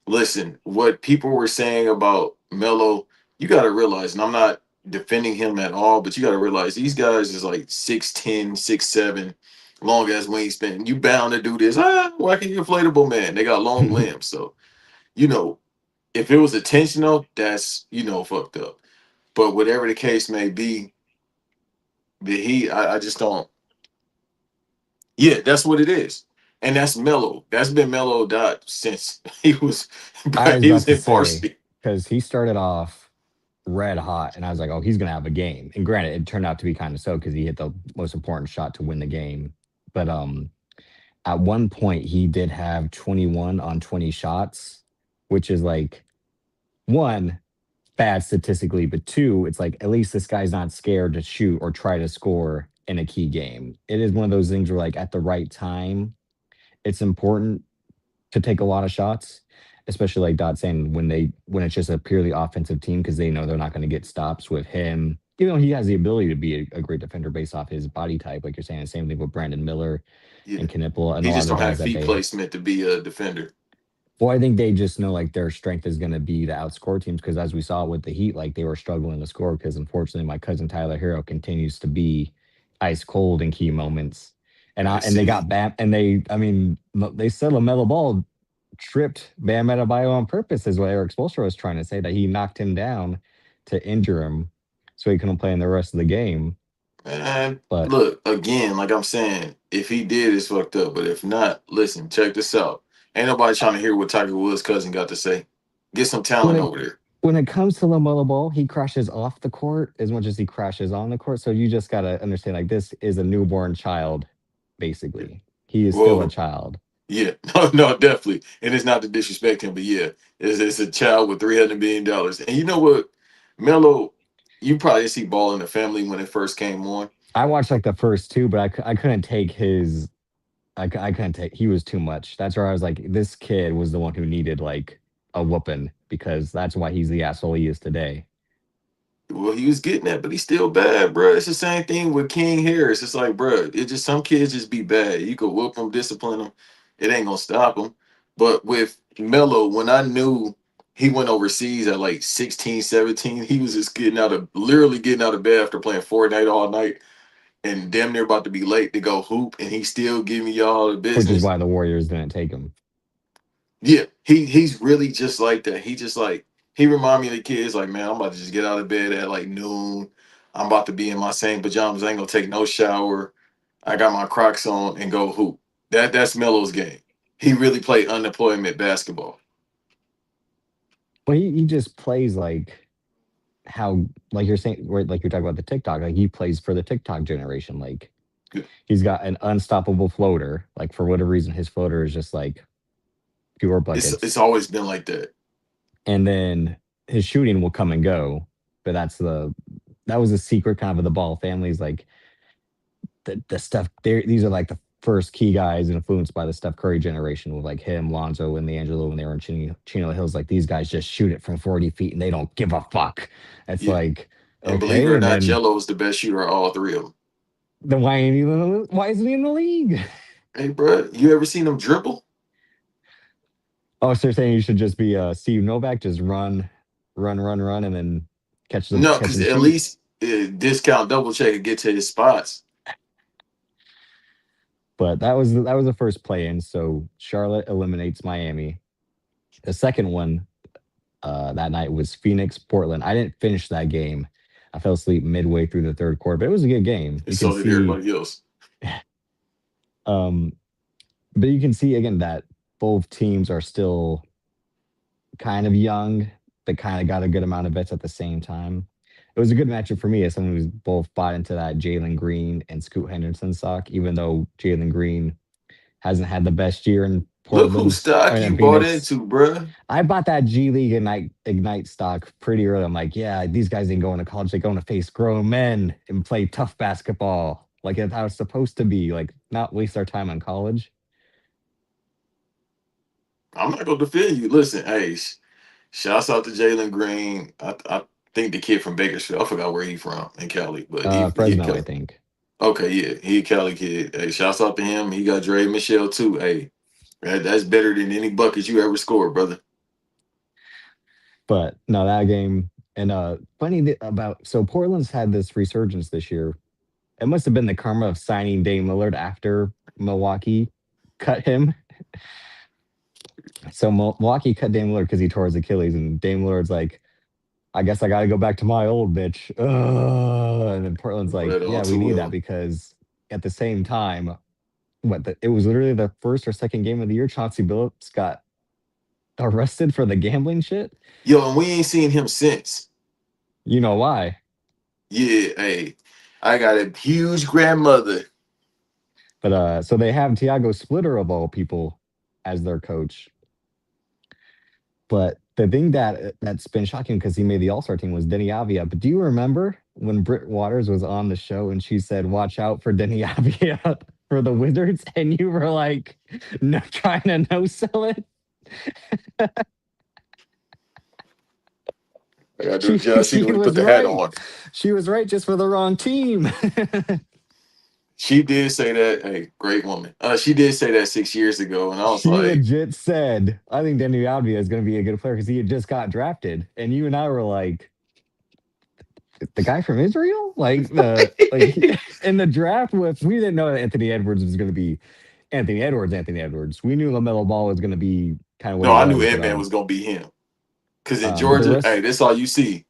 Listen, what people were saying about Melo, you got to realize, and I'm not defending him at all, but you got to realize these guys is like 6'10", 6'7", long as wingspan. You bound to do this. Why can't you inflatable man? They got long limbs, so you know if it was intentional, that's fucked up. But whatever the case may be, the Heat, I just don't. Yeah, that's what it is. And that's mellow. That's been mellow dot since he was I was he about was to in say varsity. because he started off red hot, and I was like, oh, he's gonna have a game. And granted, it turned out to be kind of so because he hit the most important shot to win the game. But at one point he did have 21 on 20 shots, which is like one bad statistically, but two, it's like at least this guy's not scared to shoot or try to score in a key game. It is one of those things where like at the right time, it's important to take a lot of shots, especially like Dot saying when it's just a purely offensive team because they know they're not going to get stops with him. You know, he has the ability to be a great defender based off his body type, like you're saying. The same thing with Brandon Miller Yeah. and Knipple and a He lot of just the don't guys have that feet they. placement to be a defender. Well, I think they just know like their strength is going to be to outscore teams because as we saw with the Heat, like they were struggling to score because unfortunately my cousin Tyler Hero continues to be ice cold in key moments, Man, and they got see, Bam and they said Lamelo Ball tripped Bam Adebayo on purpose is what Eric Spoelstra was trying to say that he knocked him down to injure him so he couldn't play in the rest of the game. man, But look, again, like I'm saying, if he did, it's fucked up. But if not, listen, check this out. Ain't nobody trying to hear what Tiger Woods' cousin got to say. Get some when talent it over there. when it comes to Lamelo Ball, he crashes off the court as much as he crashes on the court. So you just gotta understand, like this is a newborn child, basically. He is still a Well, child. yeah, no, no, definitely. And it's not to disrespect him, but yeah, it's a child with $300 million. And you know what, Melo, you probably see Ball in the Family when it first came on. I watched like the first two, but I couldn't take his. I couldn't take. He was too much. That's where I was like, this kid was the one who needed like a whooping because that's why he's the asshole he is today. Well, he was getting that, but he's still bad, bro. It's the same thing with King Harris. It's like, bro, it just some kids just be bad. You could whoop them, discipline them, it ain't gonna stop them. But with Melo, when I knew he went overseas at like 16, 17, he was just literally getting out of bed after playing Fortnite all night and damn near about to be late to go hoop, and he still giving y'all the Which is business. why the Warriors didn't take him. Yeah, he's really just like that. He just like he remind me of the kids like, man, I'm about to just get out of bed at like noon. I'm about to be in my same pajamas. I ain't gonna take no shower. I got my Crocs on and go hoop. That's Melo's game. He really played unemployment basketball. But he just plays like how like you're saying like you're talking about the TikTok. Like he plays for the TikTok generation. Like he's got an unstoppable floater. Like for whatever reason, his floater is just like pure It's buckets. always been like that. And then his shooting will come and go. But that was a secret kind of the Ball families like the stuff. These are like the first key guys influenced by the Steph Curry generation with like him, Lonzo, and LiAngelo when they were in Chino Hills. Like these guys just shoot it from 40 feet and they don't give a fuck. It's Yeah. like And believe it okay, or and not, then Jello is the best shooter of all three of them. why isn't he in the league? Hey, bro, you ever seen him dribble? Oh, so you're saying you should just be Steve Novak, just run, and then No, catch because and at shoot. least discount double check and get to his spots. But that was the first play in. So Charlotte eliminates Miami. The second one that night was Phoenix Portland. I didn't finish that game. I fell asleep midway through the third quarter, but it was a good game. And so did everybody else. Um, but you can see again that both teams are still kind of young, but kind of got a good amount of bets at the same time. It was a good matchup for me as someone who's both bought into that Jalen Green and Scoot Henderson stock, even though Jalen Green hasn't had the best year in Look who Portland. I stock mean, in you bought Phoenix. into, bruh. I bought that G League Ignite stock pretty early. I'm like, yeah, these guys ain't going to college. They're going to face grown men and play tough basketball. Like it's how it's supposed to be. Like not waste our time on college. I'm not gonna defend you. Listen, hey, shouts out to Jalen Green. I think the kid from Bakersfield. I forgot where he from in Cali, but he a Fresno, I Cali. think. Okay, yeah, he a Cali kid. Hey, shouts out to him. He got Dre Michelle too. Hey, that's better than any buckets you ever scored, brother. But no, that game and about so Portland's had this resurgence this year. It must have been the karma of signing Dame Lillard after Milwaukee cut him. So Milwaukee cut Dame Lillard because he tore his Achilles, and Dame Lillard's like, I guess I got to go back to my old bitch. Ugh. And then Portland's like, Played all yeah, we too need that well. because at the same time, it was literally the first or second game of the year. Chauncey Billups got arrested for the gambling shit. Yo, and we ain't seen him since. You know why? Yeah, hey, I got a huge grandmother. But so they have Tiago Splitter of all people as their coach. But the thing that's been shocking because he made the All Star team was Denny Avia. But do you remember when Britt Waters was on the show and she said, "Watch out for Denny Avia for the Wizards," and you were like, "No, trying to no sell it." I gotta do She the job. See she when he put was the hat right. on. She was right, just for the wrong team. She did say that. Hey, great woman. She did say that 6 years ago, and I was She like, legit said, "I think Denny Avia is going to be a good player because he had just got drafted." And you and I were like, the guy from Israel, in the draft with we didn't know that Anthony Edwards was going to be Anthony Edwards. Anthony Edwards. We knew Lamelo Ball was going to be kind of what no, he I knew was, Ant Man was gonna be him. Cause in but Georgia, hey, that's all you see.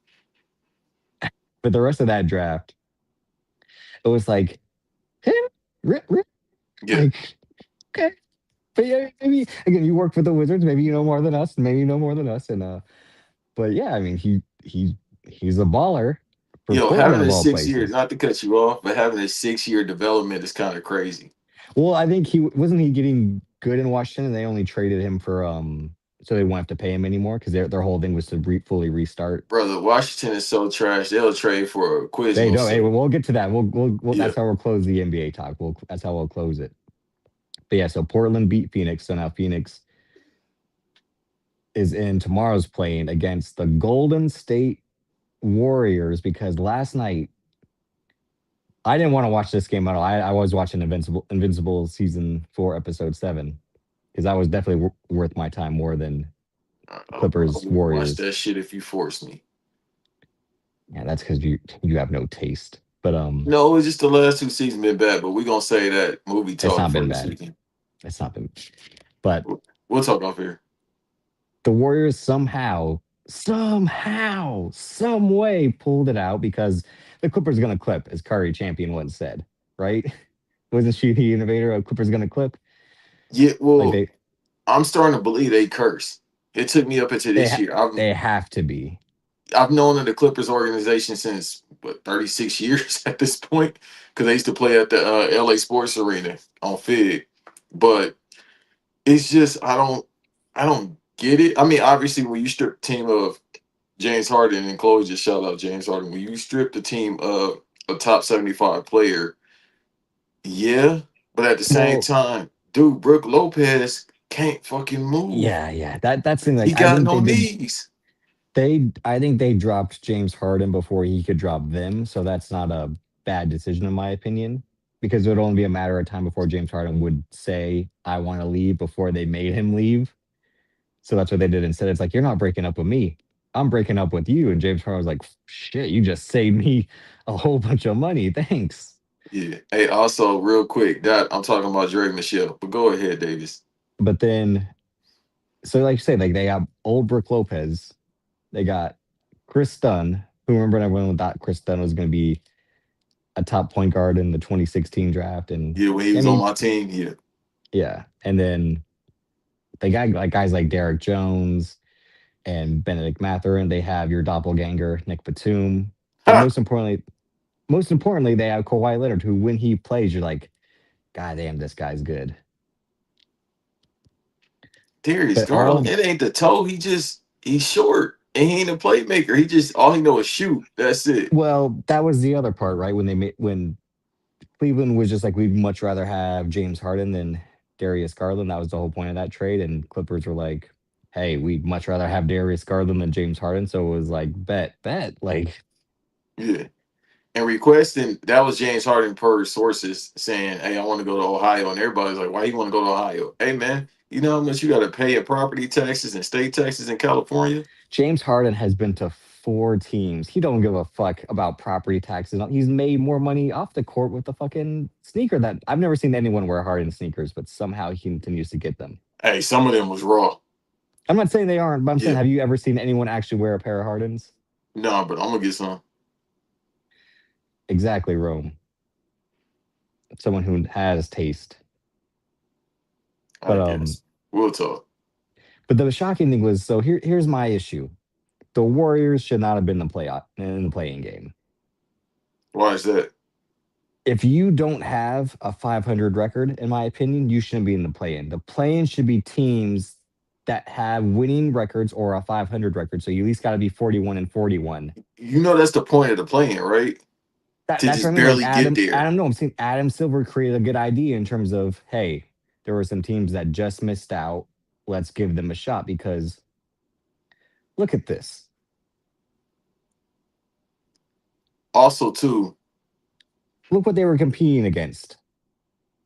the rest of that draft, it was like him, Yeah. like okay, but yeah, maybe again you work for the Wizards, maybe you know more than us, maybe you know more than us, and but yeah, I mean he's a baller for Yo, having Portland of a all 6 year, places. not to cut you off, but having a 6 year development is kind of crazy. Well, I think he wasn't he getting good in Washington. They only traded him for so they won't have to pay him anymore because their whole thing was to fully restart. Brother, Washington is so trash, they'll trade for They Quiznos don't. Hey, soon. we'll get to that. Yeah. That's how we'll close the NBA talk. That's how we'll close it. But yeah, so Portland beat Phoenix. So now Phoenix is in tomorrow's playing against the Golden State Warriors because last night I didn't want to watch this game at all. I was watching Invincible season 4 episode 7 because that was definitely worth my time more than I Clippers wouldn't watch Warriors. that shit if you force me. Yeah, that's because you have no taste. But No, it was just the last two seasons been bad, but we're gonna say that movie it's talk not for been this bad. weekend. It's not been. But We'll talk off here. the Warriors somehow, some way pulled it out because the Clippers gonna clip, as Curry champion once said, right? Wasn't she the innovator of Clippers gonna clip? Yeah, Like well, I'm starting to believe they curse. It took me up into they this ha- year. I've they have to be. I've known of the Clippers organization since what 36 years at this point because they used to play at the LA Sports Arena on Fig. But it's just I don't get it. I mean, obviously, when you strip a team of James Harden and Chloe just shout out James Harden. When you strip the team of a top 75 player, yeah, but at the same Well, time, dude, Brooke Lopez can't fucking move. yeah. That's the thing. He Like, I got think no they did. knees. I think they dropped James Harden before he could drop them. So that's not a bad decision, in my opinion, because it would only be a matter of time before James Harden would say, I want to leave before they made him leave. So that's what they did instead. It's like, you're not breaking up with me. I'm breaking up with you. And James Harden was like, shit, you just saved me a whole bunch of money. Thanks. Yeah. Hey, also, real quick, that I'm talking about Drake Michelle, but go ahead, Davis. But then, so like you say, like they got old Brooke Lopez. They got Chris Dunn, who remember everyone thought Chris Dunn was going to be a top point guard in the 2016 draft. And Yeah, when he I was on mean, my team, yeah. yeah. And then they got like guys like Derek Jones and Benedict Mathurin. They have your doppelganger, Nick Batum. But Ha! most importantly, they have Kawhi Leonard, who when he plays, you're like, God damn, this guy's good. Darius But Garland, all it ain't the toe. He's short and he ain't a playmaker. He just all he know is shoot. That's it. well, that was the other part, right? When Cleveland was just like, we'd much rather have James Harden than Darius Garland. That was the whole point of that trade. And Clippers were like, hey, we'd much rather have Darius Garland than James Harden. So it was like, bet. Like, Yeah. And requesting that was James Harden per sources saying, "Hey, I want to go to Ohio," and everybody's like, "Why you want to go to Ohio?" Hey, man, you know how much you got to pay in property taxes and state taxes in California? James Harden has been to four teams. He don't give a fuck about property taxes. He's made more money off the court with the fucking sneaker that I've never seen anyone wear Harden sneakers, but somehow he continues to get them. Hey, some of them was raw. I'm not saying they aren't, but I'm saying, Yeah, have you ever seen anyone actually wear a pair of Hardens? no, but I'm gonna get some. Exactly, Rome. Someone who has taste. But I guess we'll talk. the shocking thing was, so here's my issue. The Warriors should not have been in the playing game. Why is that? If you don't have a 500 record, in my opinion, you shouldn't be in the play-in. The play-in should be teams that have winning records or a 500 record. So you at least got to be 41 and 41. You know that's the point of the playing, right? To That's what I just mean. Like barely get there. No, I'm saying Adam Silver created a good idea in terms of, hey, there were some teams that just missed out. Let's give them a shot because look at this. Also, too, Look what they were competing against.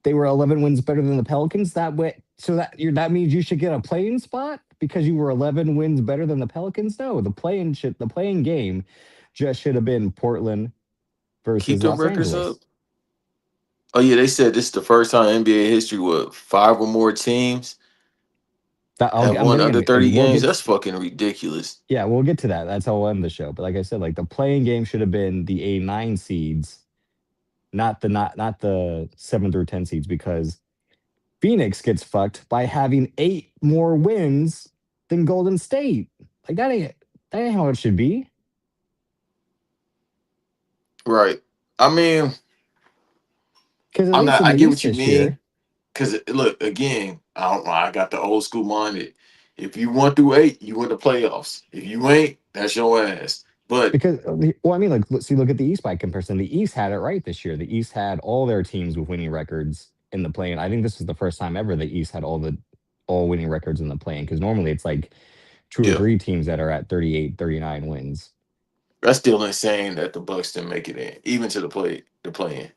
They were 11 wins better than the Pelicans. That way, so that means you should get a playing spot because you were 11 wins better than the Pelicans. No, the playing game just should have been Portland keep versus them Los records up. Angeles. Oh yeah, they said this is the first time in NBA history with five or more teams have I'm won getting under in, like 30 games. That's fucking ridiculous. yeah, we'll get to that. That's how we'll end the show. But like I said, like the playing game should have been the A9 seeds, not the 7 through 10 seeds, because Phoenix gets fucked by having 8 more wins than Golden State. Like that ain't how it should be. Right. I mean, Because at I'm least not. in I the get East what you this mean. year, Cause look again. I don't know. I got the old school minded. If you won through eight, you win the playoffs. If you ain't, that's your ass. But because well, I mean, like look at the East by comparison. The East had it right this year. The East had all their teams with winning records in the play, and I think this was the first time ever the East had all winning records in the play, because normally it's like two or yeah, three teams that are at 38, 39 wins. that's still insane that the Bucks didn't make it in, even to the play in.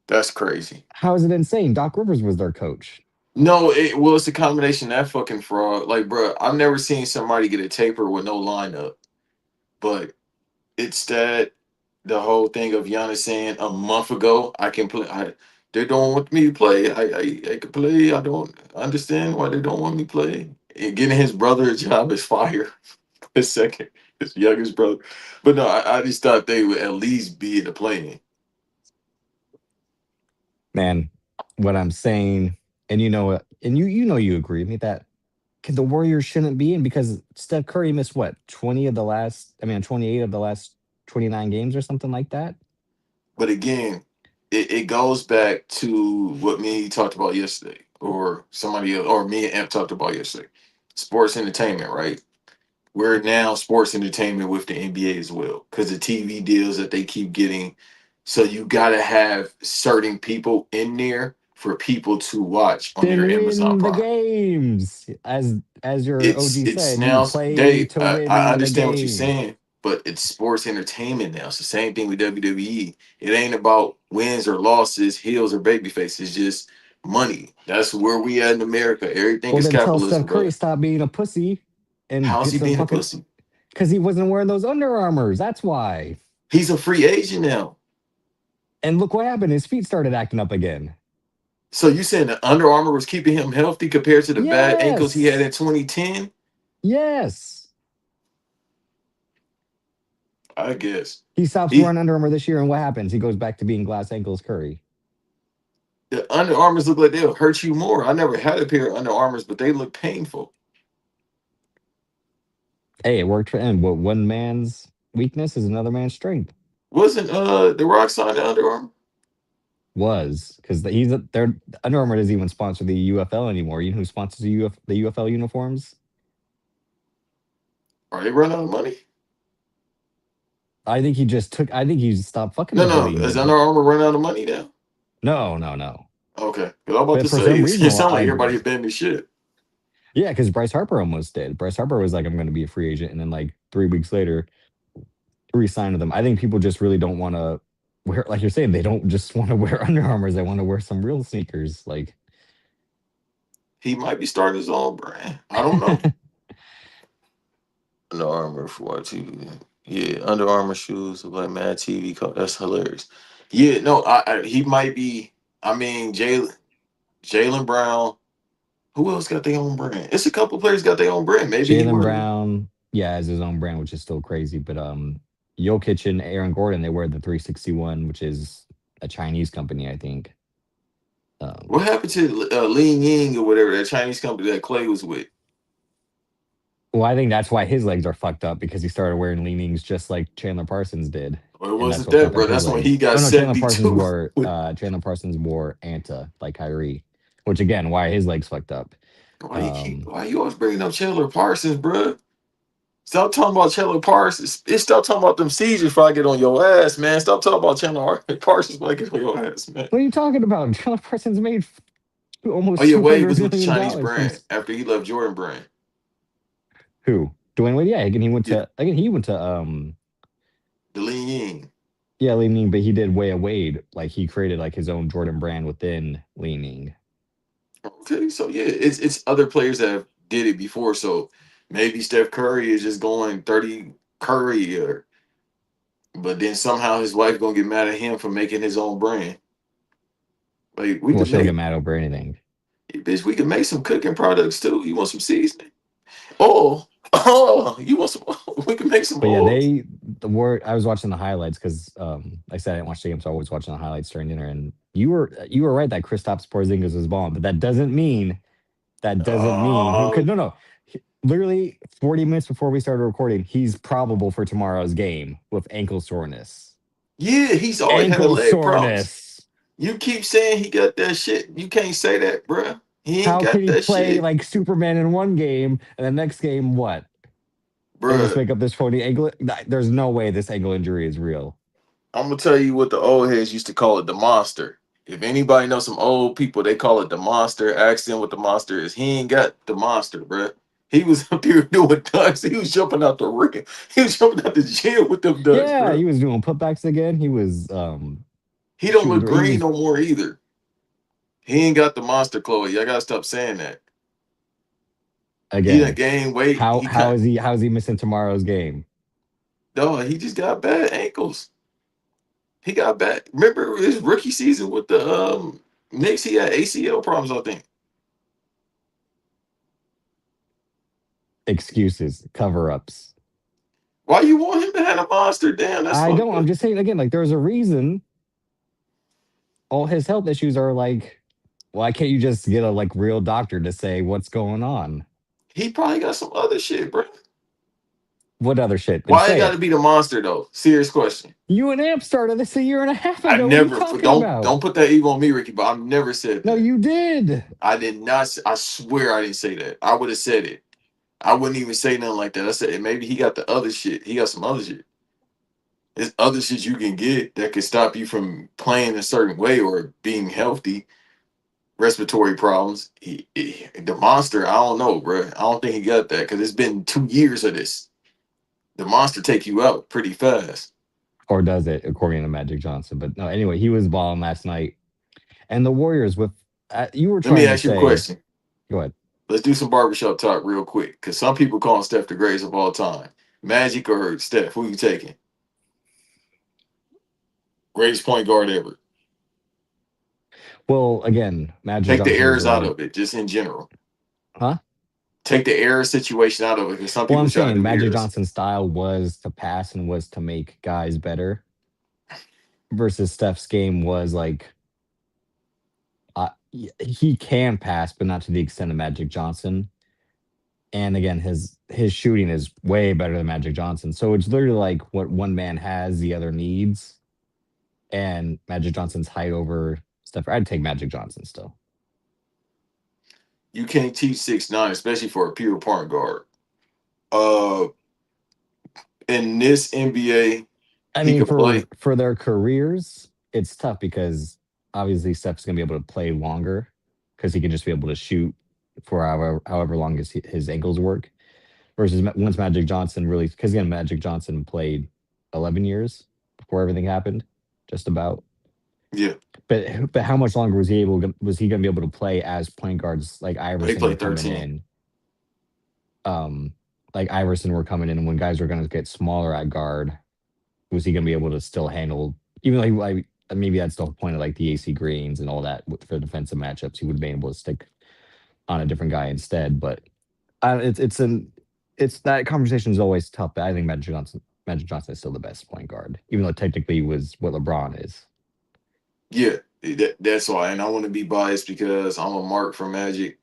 That's crazy. How is it insane? Doc Rivers was their coach. No, it well, it's a combination of that fucking fraud. Like, bro, I've never seen somebody get a taper with no lineup, but it's that the whole thing of Giannis saying a month ago, I can play. They don't want me to play. I can play. I don't understand why they don't want me to play. And getting his brother a job is fire. His second, his youngest brother. But no, I just thought they would at least be in the playing. Man, what I'm saying, and you know what, and you know you agree with me that the Warriors shouldn't be in because Steph Curry missed what 28 of the last 29 games or something like that. But again, it goes back to what me and you talked about yesterday, or somebody else, or me and Amp talked about yesterday. Sports entertainment, right? we're now sports entertainment with the NBA as well because the TV deals that they keep getting. So you gotta have certain people in there for people to watch on Then their Amazon win the Prime. games. As your It's OG it's said, you now, play Dave. to I win the understand what you're game. saying, but it's sports entertainment now. It's the same thing with WWE. It ain't about wins or losses, heels or babyface. It's just money. That's where we at in America. Everything Well, is then tell Steph capitalism, Curry brother. stop being a pussy and How's get he some being a fucking. pussy? Because he wasn't wearing those Under Armours. That's why. He's a free agent now. And look what happened. His feet started acting up again. So you saying that Under Armour was keeping him healthy compared to the bad ankles he had Yes. in 2010? Yes. I guess. He stops He wearing Under Armour this year, and what happens? He goes back to being glass ankles Curry. the Under Armours look like they'll hurt you more. I never had a pair of Under Armours, but they look painful. Hey, it worked for him. But one man's weakness is another man's strength. Wasn't the Rock signed to Under Armour? Was because they're Under Armour doesn't even sponsor the UFL anymore. You know who sponsors the UFL uniforms? Are they running out of money? I think he just took. I think he just stopped fucking No, with the no. league. Is Under Armour running out of money now? No, no, no. Okay. Because I'm about But to for say, some it reason, sounds like like everybody abandoned shit. yeah, because Bryce Harper almost did. Bryce Harper was like, "I'm going to be a free agent," and then like 3 weeks later, re-signed with them. I think people just really don't want to wear, like you're saying, they don't just want to wear Under Armours. They want to wear some real sneakers. Like He might be starting his own brand. I don't know. Under Armour for what TV? Yeah, Under Armour shoes look like Mad TV. That's hilarious. Yeah, no, he might be. I mean, Jalen Brown. Who else got their own brand? It's a couple players got their own brand. Maybe he Jalen wear. Brown, yeah, has his own brand, which is still crazy. But Jokic and Aaron Gordon, they wear the 361, which is a Chinese company, I think. What Um, happened to Lean Ying or whatever that Chinese company that Clay was with? well, I think that's why his legs are fucked up because he started wearing leanings just like Chandler Parsons did, Or it and that's wasn't what that, fucked up bro. his That's when he legs. got Oh no, 72. With, Chandler Parsons wore Anta like Kyrie, which again, why his legs fucked up. Um, why you always bringing up Chandler Parsons, bro? Stop talking about Chandler Parsons. Stop talking about them seizures before I get on your ass, man. Stop talking about Chandler Parsons before I get on your ass, man. what are you talking about? Chandler Parsons made Oh almost yeah, two Wade hundred was with the million Chinese dollars from brand after he left Jordan brand. who? Dwayne Wade. Yeah, Yeah, again he went to the Lean Ying. yeah, Leaning, but he did Way of Wade. Like he created like his own Jordan brand within Leaning. Okay, so yeah, it's other players that have did it before. So maybe Steph Curry is just going 30 Curry, or but then somehow his wife gonna get mad at him for making his own brand. Like we Well, could she'll get make, mad over anything. bitch, we could make some cooking products too. You want some seasoning? Oh, you want some? We can make some But yeah, oils. the word I was watching the highlights because like I said I didn't watch the game, so I was watching the highlights during dinner. And you were right that Kristaps Porzingis was balling, but that doesn't mean he Uh, could no. Literally 40 minutes before we started recording, he's probable for tomorrow's game with ankle soreness. yeah, he's always had a Ankle leg problems. soreness. You keep saying he got that shit. You can't say that, bruh. He ain't How can got he that play shit, like Superman in one game and the next game what? They just bruh. make up this phony ankle. There's no way this ankle injury is real. I'm gonna tell you what the old heads used to call it, the monster. If anybody knows some old people, they call it the monster. Ask them what the monster is. He ain't got the monster, bruh. He was up there doing ducks. He was jumping out the ring. He was jumping out the gym with them ducks, Yeah, bruh. he was doing putbacks again. He was He don't shooting look through. He green was no more either. He ain't got the monster, Chloe. Y'all gotta stop saying that. He done again. gained weight. How He how cut. is he how is he missing tomorrow's game? No, he just got bad ankles. He got bad. Remember his rookie season with the Knicks? He had ACL problems, I think. Excuses, cover-ups. Why you want him to have a monster? Damn, that's I fucked don't. I'm up. just saying again. Like there's a reason all his health issues are like. Why can't you just get a like real doctor to say what's going on? He probably got some other shit, bro. What other shit? Then Why it say got to it. be the monster though? Serious question. You and Amp started this a year and a half I ago. What are you never talking don't about? put that evil on me, Ricky. But I've never said No, that. you did. I did not. I swear I didn't say that. I would have said it. I wouldn't even say nothing like that. I said maybe he got the other shit. He got some other shit. There's other shit you can get that could stop you from playing a certain way or being healthy. Respiratory problems. The monster, I don't know, bro. I don't think he got that because it's been 2 years of this. The monster take you out pretty fast. or does it according to Magic Johnson? But no, anyway, he was balling last night, and the Warriors with you were Let me trying to ask you a say. question. Go ahead. Let's do some barbershop talk real quick because some people call him Steph the greatest of all time. Magic or Steph? Who you taking? Greatest point guard ever. Well, again, Magic Take the Johnson was errors out like, of it, just in general. huh? Take the error situation out of it because some Well, I'm people try to saying do Magic errors. Johnson's style was to pass and was to make guys better, versus Steph's game was like he can pass, but not to the extent of Magic Johnson. And again, his shooting is way better than Magic Johnson. So it's literally like what one man has, the other needs. And Magic Johnson's height over Steph. I'd take Magic Johnson still. You can't teach 6'9", especially for a pure point guard. Uh, in this NBA, I he mean, could play. for their careers, it's tough because obviously Steph's gonna be able to play longer because he can just be able to shoot for however long his ankles work. Versus once Magic Johnson really, because again, Magic Johnson played 11 years before everything happened, just about. Yeah, But how much longer was he gonna be able to play as point guards like he Iverson were played coming 13. in? Um, like Iverson were coming in, and when guys were gonna get smaller at guard, was he going to be able to still handle, even though like maybe that's the whole point of like the AC Greens and all that for defensive matchups, he would have been able to stick on a different guy instead. But it's that conversation is always tough. But I think Magic Johnson is still the best point guard, even though technically he was what LeBron is. Yeah, that's why. And I want to be biased because I'm a mark for Magic,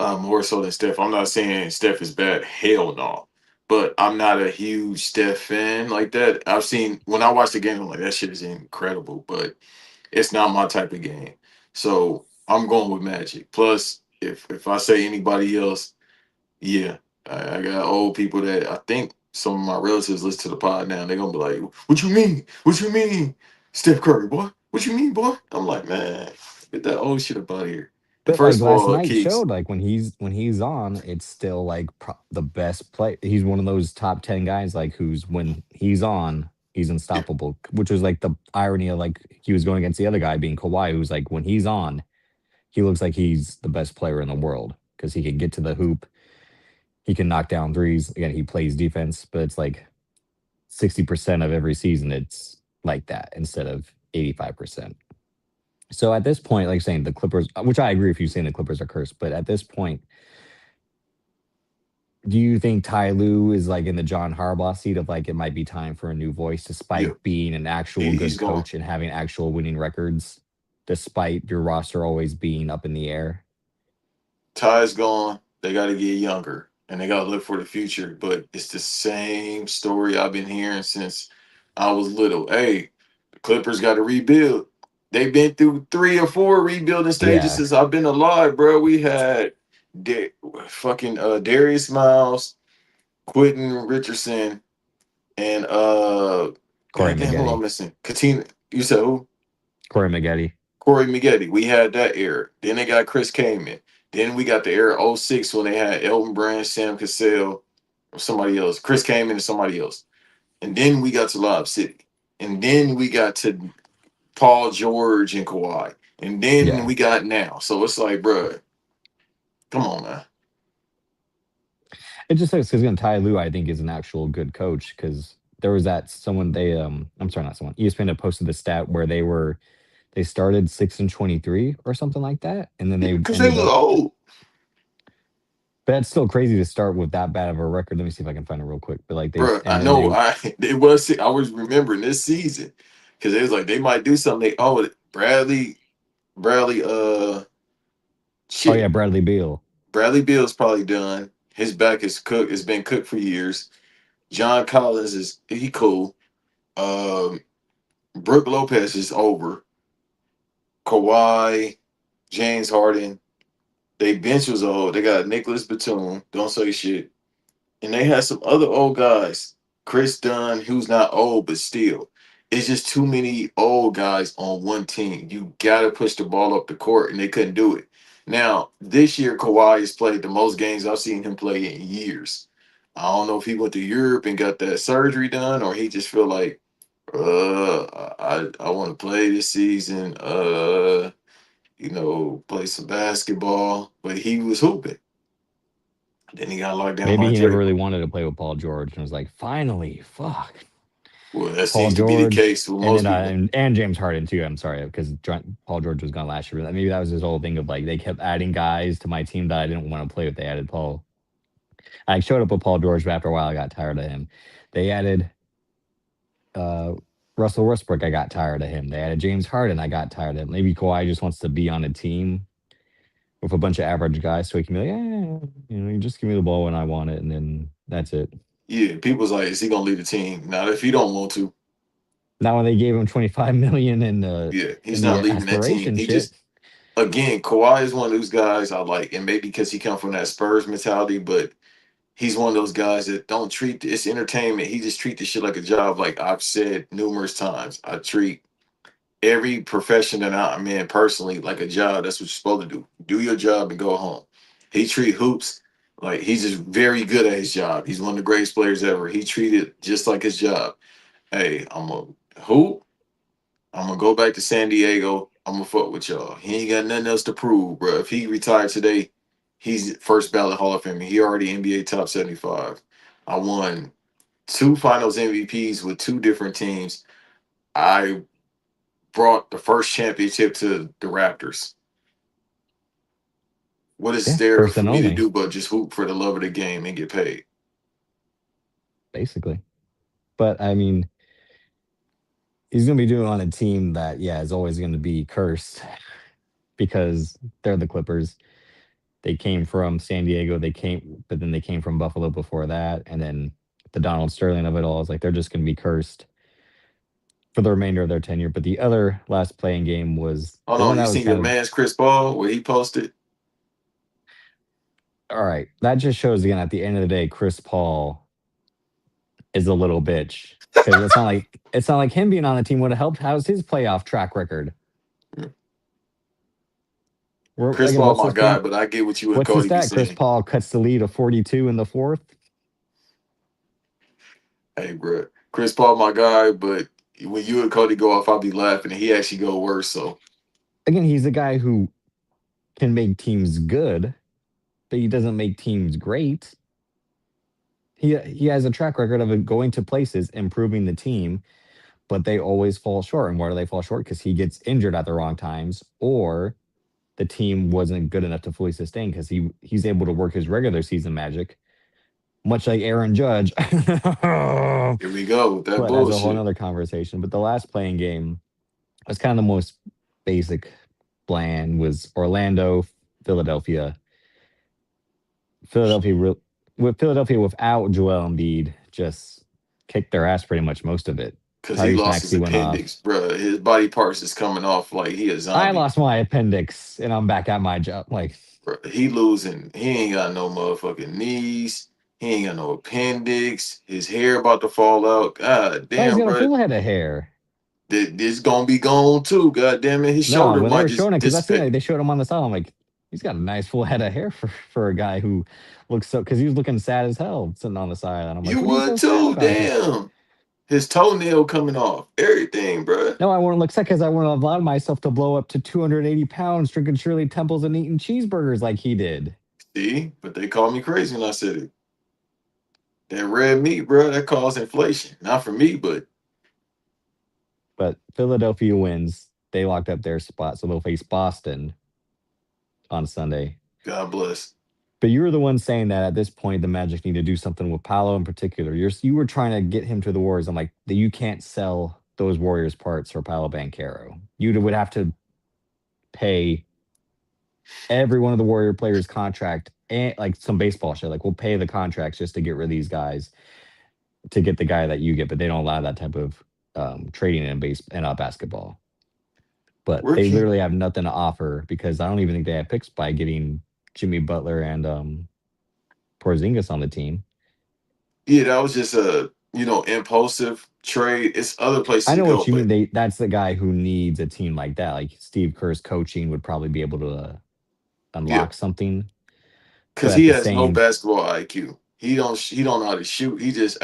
more so than Steph. I'm not saying Steph is bad. Hell no. But I'm not a huge Steph fan like that. I've seen when I watch the game, I'm like, that shit is incredible. But it's not my type of game. So I'm going with Magic. Plus, if I say anybody else, yeah, I got old people that I think some of my relatives listen to the pod now. They're gonna be like, "What you mean? What you mean, Steph Curry, boy? What you mean, boy?" I'm like, man, get that old shit up out of here. And But like first of last all, night Keeks, showed, like when he's on, it's still like the best play. He's one of those top 10 guys, like who's when he's on, he's yeah, unstoppable. Which was like the irony of like he was going against the other guy being Kawhi, who's like when he's on, he looks like he's the best player in the world because he can get to the hoop, he can knock down threes. Again, he plays defense, but it's like 60% of every season it's like that instead of 85%. So at this point, like saying the Clippers, which I agree with you saying the Clippers are cursed, but at this point, do you think Ty Lue is like in the John Harbaugh seat of like it might be time for a new voice, yeah, despite being an actual he's good gone. coach and having actual winning records, despite your roster always being up in the air? Ty's gone. They got to get younger and they got to look for the future. But it's the same story I've been hearing since I was little. Hey, the Clippers got to rebuild. They've been through 3 or 4 rebuilding stages Yeah, since I've been alive, bro. We had da- fucking Darius Miles, Quentin Richardson, and Corey goddamn, who I'm Maggette, missing? Katina. You said who? Corey Maggette. Corey Maggette. We had that era. Then they got Chris Kaman. Then we got the era '06 when they had Elton Brand, Sam Cassell, or somebody else. Chris Kaman and somebody else. And then we got to Lob City. And then we got to Paul George and Kawhi. And then Yeah, we got now. So it's like, bro, come on, man. it just sucks because again, Ty Lue I think is an actual good coach because there was that someone they I'm sorry, not someone, ESPN had posted the stat where they started 6-23 or something like that, and then they Because they ended look up. old. But it's still crazy to start with that bad of a record. Let me see if I can find it real quick. But like Bro, and I then know they, I was remembering this season. Because it was like they might do something. Bradley, oh yeah, shit. Bradley Beal. Bradley Beal's probably done. His back is cooked. It's been cooked for years. John Collins is he cool. Um, Brooke Lopez is over. Kawhi, James Harden. They bench was old. They got Nicholas Batum. Don't say shit. and they had some other old guys. Chris Dunn, who's not old, but still. It's just too many old guys on one team. You gotta push the ball up the court, and they couldn't do it. Now, this year, Kawhi has played the most games I've seen him play in years. I don't know if he went to Europe and got that surgery done, or he just feel like, I want to play this season. Play some basketball. But he was hooping. Then he got locked down Maybe by he never Drake. really wanted to play with Paul George and was like, finally, fuck. Well, that Paul seems to be the George case with and then most people. and James Harden too. I'm sorry because Paul George was gone last year. But maybe that was his whole thing of like they kept adding guys to my team that I didn't want to play with. They added Paul. I showed up with Paul George, but after a while I got tired of him. They added uh, Russell Westbrook. I got tired of him. They added James Harden. I got tired of him. Maybe Kawhi just wants to be on a team with a bunch of average guys, so he can be like, you just give me the ball when I want it, and then that's it. Yeah, people's like, is he gonna leave the team? Now, if he don't want to, Now when they gave him 25 million yeah, in he's the not leaving that team. aspiration He shit, just again, Kawhi is one of those guys I like, and maybe because he come from that Spurs mentality, but he's one of those guys that don't treat it's entertainment. He just treat this shit like a job. Like I've said numerous times, I treat every profession that I'm in personally like a job. That's what you're supposed to do. Do your job and go home. He treat hoops like he's just very good at his job. He's one of the greatest players ever. He treated just like his job. Hey, I'm a hoop. I'm gonna go back to San Diego. I'm gonna fuck with y'all. He ain't got nothing else to prove, bro. If he retired today, he's first ballot Hall of Fame. He already NBA top 75. I won two Finals MVPs with two different teams. I brought the first championship to the Raptors. What is yeah, there first for and me to only, do but just hoop for the love of the game and get paid? basically. But I mean, he's gonna be doing it on a team that, yeah, is always gonna be cursed because they're the Clippers. They came from San Diego. But then they came from Buffalo before that, and then the Donald Sterling of it all is like they're just gonna be cursed for the remainder of their tenure. But the other last playing game was Hold the one on, that you was seen your kind of man's Chris Paul where he posted? all right. That just shows again at the end of the day, Chris Paul is a little bitch because it's not like him being on the team would have helped. How's his playoff track record? Chris Again, Paul, what's my this guy, thing? but I get what you and What's the Cody be stat? Chris saying. Paul cuts the lead of 42 in the fourth. Hey, bro, Chris Paul, my guy, but when you and Cody go off, I'll be laughing, and he actually go worse. So Again, he's a guy who can make teams good, but he doesn't make teams great. He has a track record of going to places, improving the team, but they always fall short. And why do they fall short? Because he gets injured at the wrong times, or the team wasn't good enough to fully sustain because he's able to work his regular season magic, much like Aaron Judge. here we go with that But that's a whole bullshit. nother conversation. But the last playing game was kind of the most basic, bland, was Orlando, Philadelphia. Philadelphia with Philadelphia without Joel Embiid just kicked their ass pretty much most of it. Cause he Tyrese lost his Maxey went off. appendix, bro. His body parts is coming off like he a I zombie. lost my appendix and I'm back at my job. Like, Bro, he losing. He ain't got no motherfucking knees. He ain't got no appendix. His hair about to fall out. God oh, he's damn, got a bro. full head of hair. This gonna be gone too. God damn it. His No, shoulder when they might were showing just it, because I seen it, dissipate. they showed him on the side. I'm like, he's got a nice full head of hair for a guy who looks so. Because he was looking sad as hell sitting on the side, and I'm like, You what are you would so sad too. about? Because Damn. His toenail coming off. Everything, bro. no, I wouldn't look sad because I wouldn't have allowed myself to blow up to 280 pounds drinking Shirley Temples and eating cheeseburgers like he did. See? But they called me crazy when I said it. That red meat, bro, that caused inflation. Not for me, but But Philadelphia wins. They locked up their spot, so they'll face Boston on Sunday. God bless. But you were the one saying that at this point the Magic need to do something with Paolo in particular. You were trying to get him to the Warriors. I'm like, that you can't sell those Warriors parts for Paolo Banchero. You would have to pay every one of the Warrior players' contract and like some baseball shit. Like we'll pay the contracts just to get rid of these guys to get the guy that you get, but they don't allow that type of trading in basketball. But Where they can literally have nothing to offer because I don't even think they have picks by getting Jimmy Butler and Porzingis on the team. Yeah, that was just a impulsive trade. It's other I places to know go, what you mean. but That's the guy who needs a team like that. Like Steve Kerr's coaching would probably be able to yeah, unlock something. But because at he the has no same, basketball IQ. He don't know how to shoot. He just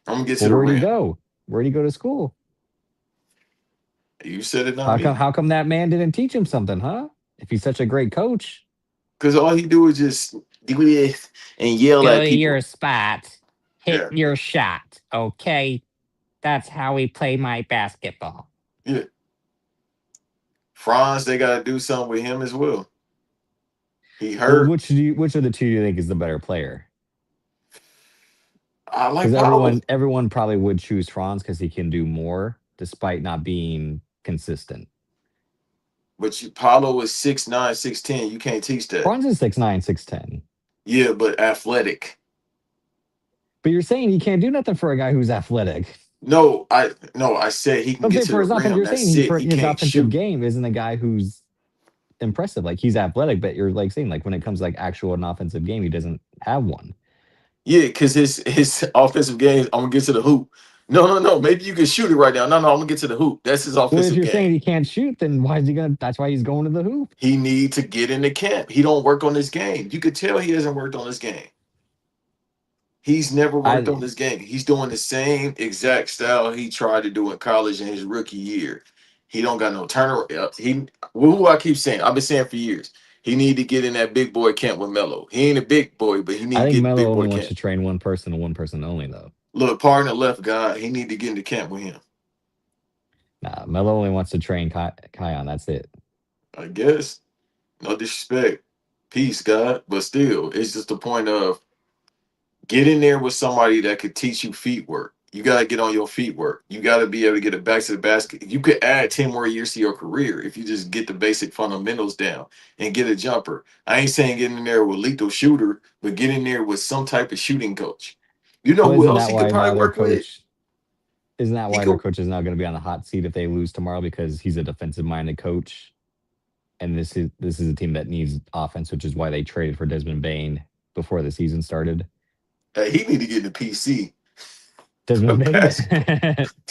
I'm gonna get to well, the where'd he rim. go? Where'd he go to school? You said it, not me. How come that man didn't teach him something, huh? If he's such a great coach. Because all he do is just do this and yell Go at to your people. spot, hit Yeah, your shot. Okay. That's how we play my basketball. yeah. Franz, they gotta do something with him as well. He Well, hurt. which of the two do you think is the better player? I like Because Paolo, everyone probably would choose Franz because he can do more despite not being consistent. but Paolo is 6'9", 6'10". You can't teach that. Franz is 6'9", 6'10". Yeah, but athletic. But you're saying he can't do nothing for a guy who's athletic. No, I said he can I'm get saying to for the his offense, rim. you're saying That's it. for He his can't offensive shoot. game isn't a guy who's impressive. Like he's athletic, but you're like saying like when it comes to like actual an offensive game, he doesn't have one. Yeah, because his offensive game, I'm gonna get to the hoop. No, no, no. Maybe you can shoot it right now. No, no, I'm gonna get to the hoop. That's his Well, if offensive you're saying game. he can't shoot, then why is he gonna? That's why he's going to the hoop. He need to get in the camp. He don't work on his game. You could tell he hasn't worked on his game. He's never worked on I this game. He's doing the same exact style he tried to do in college in his rookie year. He don't got no turner. Who I keep saying. I've been saying for years. He need to get in that big boy camp with Melo. He ain't a big boy, but he need I to think get in the Melo big only boy wants camp. to train one person and one person only though. Look, partner left guy. He need to get in the camp with him. Nah, Melo only wants to train Kion. That's it. I guess. No disrespect. Peace, God. But still, it's just the point of get in there with somebody that could teach you feet work. You got to get on your feet work. You got to be able to get it back to the basket. You could add 10 more years to your career if you just get the basic fundamentals down and get a jumper. I ain't saying get in there with lethal shooter, but get in there with some type of shooting coach. You know Well, who isn't else that he could why probably now their work with? coach? Isn't that He why their could. coach is now going to be on the hot seat if they lose tomorrow because he's a defensive minded coach, and this is a team that needs offense, which is why they traded for Desmond Bain before the season started. He need to get in the PC for Desmond Bain, basketball.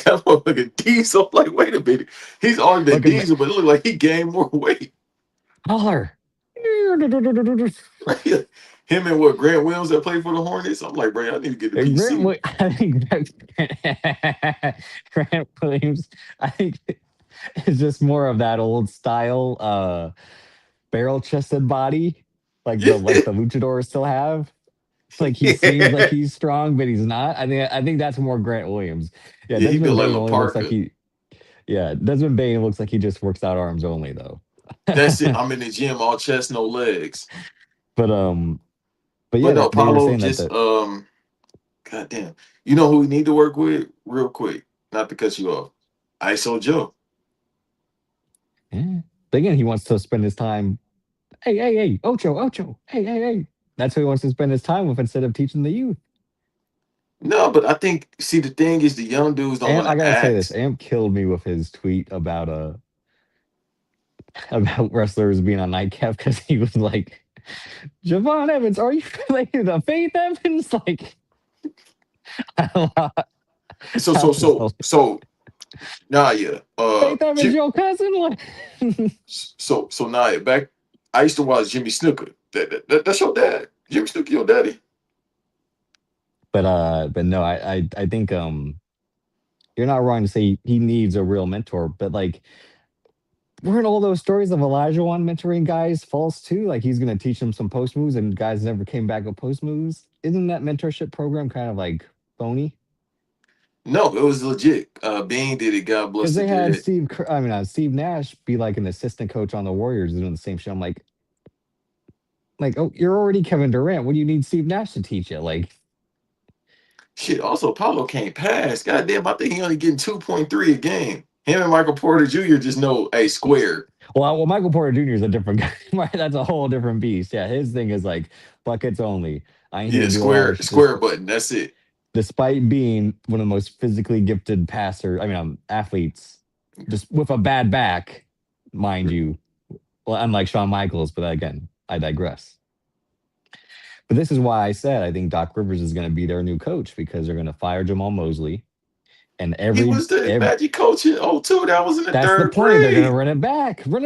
That motherfucker diesel. Like, wait a minute. He's always been look at diesel, but it looked like he gained more weight. Holler. Him and what Grant Williams that played for the Hornets. I'm like, bro, I need to get the PC. I think Grant Williams, I think is just more of that old style barrel chested body, Yeah, like the luchadors still have. Like he seems like yeah, he's strong, but he's not. I think that's more Grant Williams. Yeah, yeah. He Desmond built like Bain only looks like Laparca. he. Yeah, Desmond Bain looks like he just works out arms only though. That's it. I'm in the gym, all chest, no legs. but um, but But yeah, no, they were Paulo saying that just the goddamn. You know who we need to work with real quick? Not to cut you off. ISO Joe. yeah. But again, he wants to spend his time. Hey, Ocho, hey. That's who he wants to spend his time with instead of teaching the youth. No, but I think see the thing is the young dudes don't And want I to gotta say this, ask. Amp killed me with his tweet about about wrestlers being on nightcap because he was like, Javon Evans, are you related to Faith Evans? Like, I So so was so like, so nah yeah. Faith Evans, your cousin? What? So now back. I used to watch Jimmy Snooker. That's your dad. Jimmy Snooker, your daddy. But no, I think you're not wrong to say he needs a real mentor, but like weren't all those stories of Elijah One mentoring guys false too? Like he's gonna teach them some post moves and guys never came back with post moves. Isn't that mentorship program kind of like phony? No, it was legit. Bean did it. God Because bless the they had dead. Steve Nash be like an assistant coach on the Warriors doing the same shit. I'm like, oh, you're already Kevin Durant. What do you need Steve Nash to teach you? Like, Shit. Also, Paulo can't pass. God damn, I think he only getting 2.3 a game. Him and Michael Porter Jr. just know a square. Michael Porter Jr. is a different guy. Right? That's a whole different beast. Yeah, his thing is like buckets only. I ain't here Yeah, to do a lot square of square button. That's it. despite being one of the most physically gifted athletes, just with a bad back, mind you. Well, unlike Shawn Michaels, but again, I digress. But this is why I said I think Doc Rivers is going to be their new coach because they're going to fire Jamal Mosley and He was the every Magic coach in '02. That was in the that's the third point. They're going to grade. run it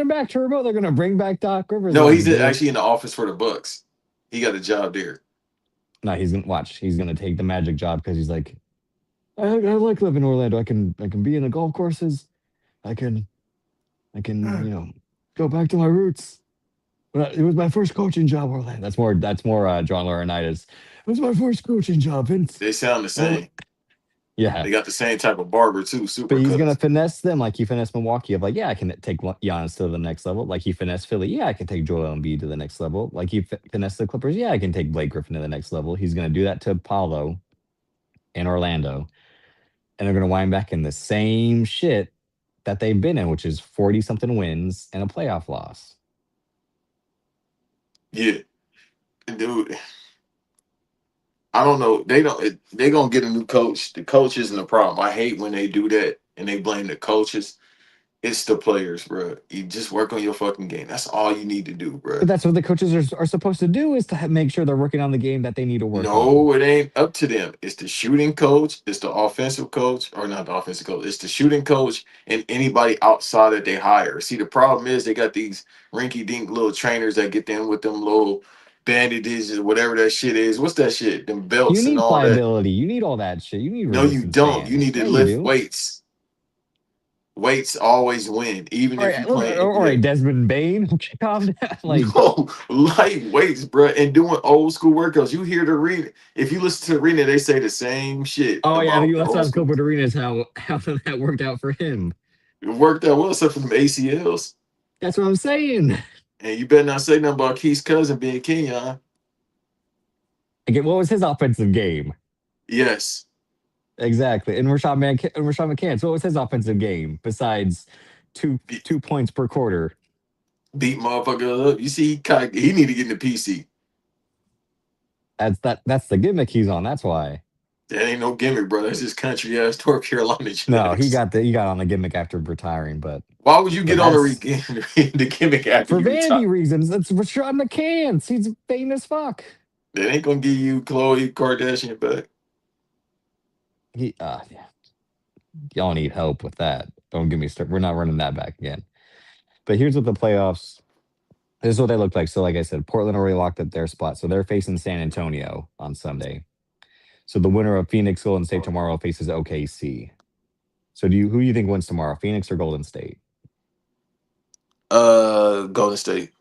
back to remote. They're going to bring back Doc Rivers. No, Like he's they actually in the office for the Bucks. He got a job there. no, he's gonna watch. He's gonna take the Magic job because he's like, I like living in Orlando. I can be in the golf courses. I can go back to my roots. But it was my first coaching job, Orlando. That's more John Laurinaitis. It was my first coaching job, Vince. They sound the Or same. yeah, They got the same type of barber too, but super he's gonna cuts. finesse them like he finessed Milwaukee. Of like, yeah, I can take Giannis to the next level. Like he finessed Philly. Yeah, I can take Joel Embiid to the next level. Like he finessed the Clippers. Yeah, I can take Blake Griffin to the next level. He's gonna do that to Paulo in Orlando, and they're gonna wind back in the same shit that they've been in, which is 40 something wins and a playoff loss. Yeah, dude. I don't know. They don't. They gonna get a new coach. The coach isn't the problem. I hate when they do that and they blame the coaches. It's the players, bro. You just work on your fucking game. That's all you need to do, bro. But that's what the coaches are supposed to do is to make sure they're working on the game that they need to work on. No, it ain't up to them. It's the shooting coach, it's the offensive coach, or not the offensive coach, it's the shooting coach and anybody outside that they hire. See, the problem is they got these rinky dink little trainers that get them with them little bandages or whatever that shit is. What's that shit? Them You belts and need all that. pliability. You need all that shit. You need No, you resistance don't. You need bands. to Yeah, you lift do. weights. Weights always win, even All if right, you look, play. all Yeah. right, Desmond Bain, calm down. Like, No, light weights, bro, and doing old school workouts. You hear the arena. If you listen to arena, they say the same shit oh yeah, I think about the let's old ask school. Gilbert Arenas how that worked out for him. It worked out well, except for them ACLs. That's what I'm saying. And you better not say nothing about Keith's cousin being Kenyon. Again, what was his offensive game? Yes, Exactly. And Rashad McCants, what was his offensive game besides two Be- 2 points per quarter? beat motherfucker up. You see, he need to get in the PC. That's the gimmick he's on. That's why. That ain't no gimmick, bro. That's just country ass North Carolina No, he genetics. got he got on the gimmick after retiring, Why would you but get on the, that's the gimmick after for you retire? vanity reasons. That's Rashad McCants. He's famous fuck. That ain't gonna give you Khloe Kardashian back. Yeah, y'all need help with that. Don't get me started. We're not running that back again. But here's what the playoffs. This is what they look like. So, like I said, Portland already locked up their spot. So they're facing San Antonio on Sunday. So the winner of Phoenix Golden State tomorrow faces OKC. So who do you think wins tomorrow, Phoenix or Golden State? Golden State.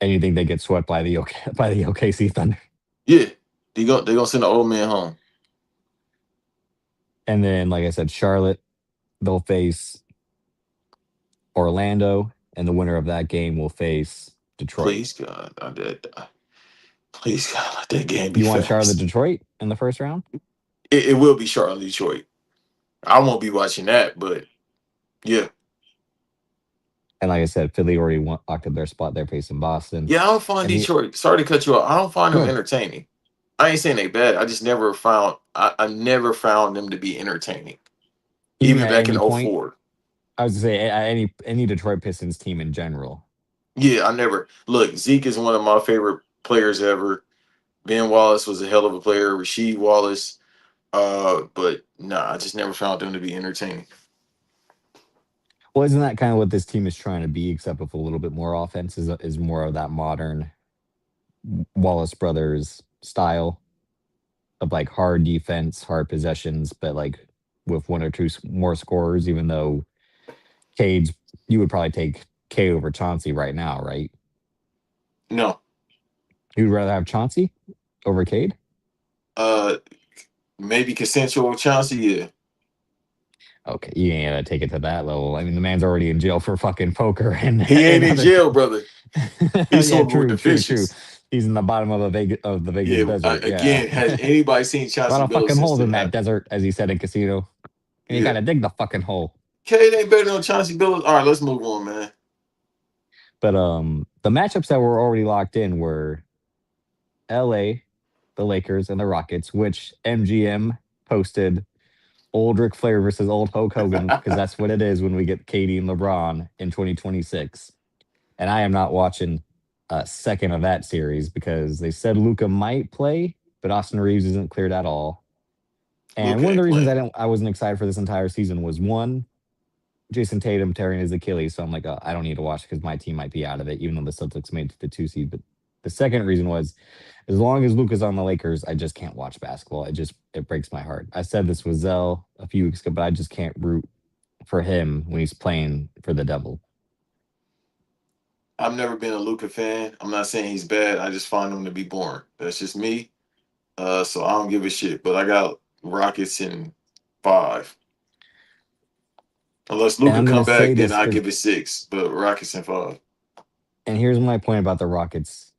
And you think they get swept by the OKC Thunder? Yeah, they gonna send the old man home. And then, like I said, Charlotte, they'll face Orlando, and the winner of that game will face Detroit. Please God, please God, let that game be You want Charlotte, fast. Detroit in the first round? It will be Charlotte, Detroit. I won't be watching that, but yeah, And like I said, Philly already locked up their spot. They're facing Boston. yeah. I don't find And the Detroit. Sorry to cut you off. I don't find Go them ahead. entertaining. I ain't saying they bad. I just never found. I never found them to be entertaining, You mean even at back in any point? '04. I was to say any Detroit Pistons team in general. Yeah, I never look. Zeke is one of my favorite players ever. Ben Wallace was a hell of a player. Rasheed Wallace. But nah, I just never found them to be entertaining. Well, isn't that kind of what this team is trying to be, except with a little bit more offense? Is more of that modern Wallace brothers style of like hard defense, hard possessions, but like with one or two more scorers. Even though Cade's, you would probably take K over Chauncey right now, right? No. You'd rather have Chauncey over Cade? Uh, maybe consensual Chauncey. Yeah, Okay, you ain't gotta take it to that level. I mean, the man's already in jail for fucking poker and he ain't and in other. jail, brother. He's Yeah, sober with true, the true, true. fishes. He's in the bottom of the Vegas Yeah. desert. Yeah, Again, has anybody seen a lot Chauncey of Billups fucking since holes that in that happened? desert, as he said in Casino. And you Yeah. gotta dig the fucking hole. Cade ain't better than Chauncey Billups. All right, let's move on, man. But the matchups that were already locked in were L.A., the Lakers, and the Rockets, which MGM posted old Ric Flair versus old Hulk Hogan because that's what it is when we get Katie and LeBron in 2026. And I am not watching. second of that series because they said Luca might play, but Austin Reeves isn't cleared at all. And Luka one of the ain't reasons playing. I wasn't excited for this entire season was one, Jason Tatum tearing his Achilles. So I'm like, I don't need to watch because my team might be out of it, even though the Celtics made it to the 2 seed. But the second reason was, as long as Luca's on the Lakers, I just can't watch basketball. It breaks my heart. I said this with Zell a few weeks ago, but I just can't root for him when he's playing for the Devil. I've never been a Luka fan. I'm not saying he's bad. I just find him to be boring. That's just me. So I don't give a shit. But I got Rockets in 5. Unless And Luca I'm gonna come say back, then this I because, give it 6. But Rockets in 5. and here's my point about the Rockets.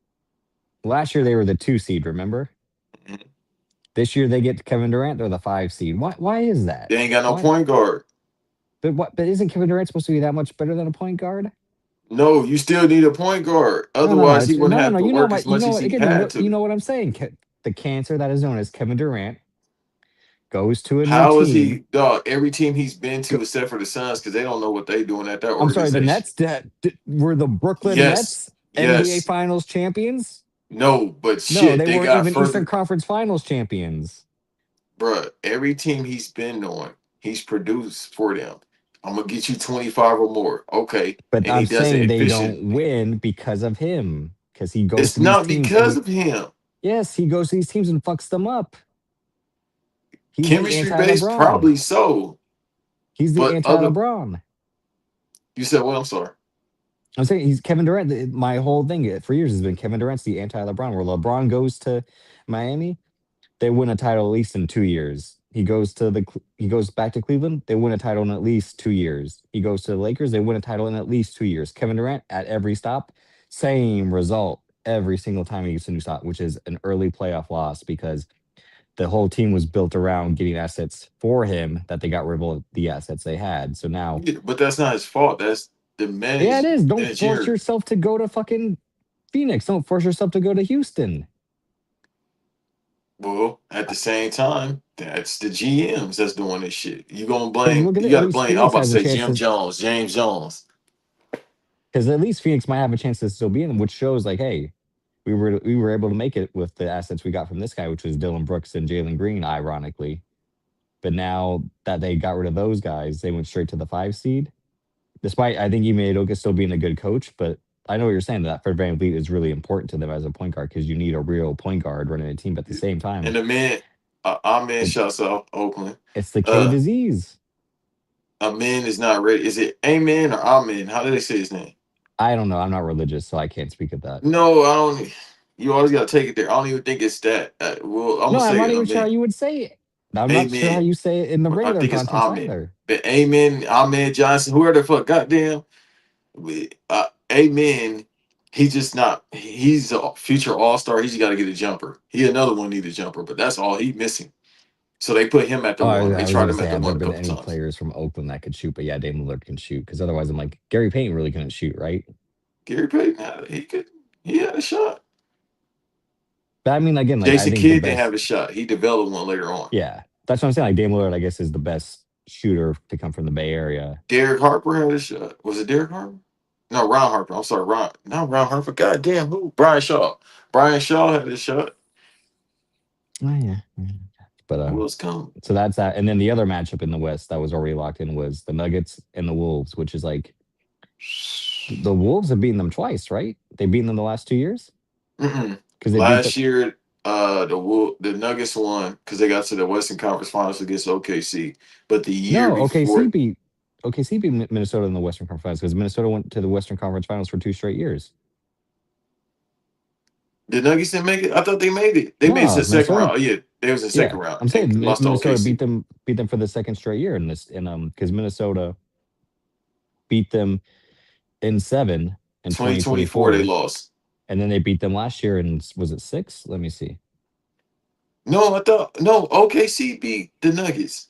Last year they were the 2 seed, remember? Mhm. This year they get Kevin Durant, they're the 5 seed. Why is that? They ain't got no Why? point guard. But isn't Kevin Durant supposed to be that much better than a point guard? No, you still need a point guard. No. Otherwise, he It's wouldn't have no. to You know work my. as You much know as what? he Again, had you to. know what I'm saying. The cancer that is known as Kevin Durant goes to a new How is team. he, dog? Every team he's been Go, to, except for the Suns, because they don't know what they doing at that I'm sorry. The organization. Nets were the Brooklyn Yes, Nets NBA yes, Finals champions. no, but No, shit, they they weren't got even Eastern further, Conference Finals champions. bruh. Every team he's been on, he's produced for them. I'm gonna get you 25 or more, okay? But And he I'm does it saying they don't efficiently. win because of him. Because he goes It's to these not teams because and of him. yes, he goes to these teams and fucks them up. He's the Chemistry anti based, LeBron. probably so, He's the but anti other. LeBron. You said what? I'm sorry. I'm saying he's Kevin Durant. My whole thing for years has been Kevin Durant's the anti LeBron. Where LeBron goes to Miami, they win a title at least in 2 years. He goes back to Cleveland, they win a title in at least 2 years. He goes to the Lakers, they win a title in at least 2 years. Kevin Durant at every stop, same result every single time he gets a new stop, which is an early playoff loss because the whole team was built around getting assets for him that they got rid of the assets they had. So now, Yeah, but that's not his fault. That's the yeah, it is. Don't force manager. yourself to go to fucking Phoenix. Don't force yourself to go to Houston. Well, at the same time, that's the GMs that's doing this shit. You gonna Because blame? look at You it, at got to least blame. I'm Phoenix about to has a say chance Jim to. Jones, James Jones. Because at least Phoenix might have a chance to still be in them, which shows like, hey, we were able to make it with the assets we got from this guy, which was Dylan Brooks and Jalen Green, ironically. But now that they got rid of those guys, they went straight to the 5 seed. Despite I think Ime Udoka still being a good coach, but I know what you're saying that Fred VanVleet is really important to them as a point guard because you need a real point guard running a team. But at the same And time, the man, our man it shouts out Oakland. it's the K Uh, disease. a man is not ready. Is it Amen or Amen? How do they say his name? I don't know. I'm not religious, so I can't speak of that. No, I don't. You always gotta take it there. I don't even think it's that. Well, I'm No, gonna I'm say not even sure how Amen. you would say it. I'm not sure how Amen. you say it in the I regular think it's context Amen. either. But Amen, Amen Johnson, whoever the fuck, goddamn. Amen. He just not. He's a future all star. He's got to get a jumper. He another one need a jumper, but that's all he missing. So they put him at the Oh, one. They I was tried gonna him say, at the have there one a been couple any times. players from Oakland that could shoot? But yeah, Dame Lillard can shoot. Because otherwise, I'm like Gary Payton really couldn't shoot, right? Gary Payton, he could. He had a shot. But I mean, again, like I Jason think the Kidd didn't have best. a shot. He developed one later on. Yeah, that's what I'm saying. Like Dame Lillard, I guess, is the best shooter to come from the Bay Area. Derek Harper had a shot. Was it Derek Harper? No, Ron Harper. I'm sorry, Ron. Not Ron Harper. God damn, who? Brian Shaw. Brian Shaw had a shot. Oh yeah. But Who else come? so that's that. And then the other matchup in the West that was already locked in was the Nuggets and the Wolves, which is like the Wolves have beaten them twice, right? They've beaten them the last 2 years Mm-mm. because they beat the Last year, the Nuggets won because they got to the Western Conference Finals against OKC. But the year no before, OKC beat Minnesota in the Western Conference Finals because Minnesota went to the Western Conference Finals for 2 straight years. the Nuggets didn't make it. I thought they made it. They made it to No, the second Minnesota. round. Oh, yeah, they was in the Yeah, second round I'm and saying lost to Minnesota OKC. beat them for the second straight year in this in because Minnesota beat them in seven in 2024, they 2024, lost. and then they beat them last year in was it six? Let me see. No, I thought no. OKC beat the Nuggets.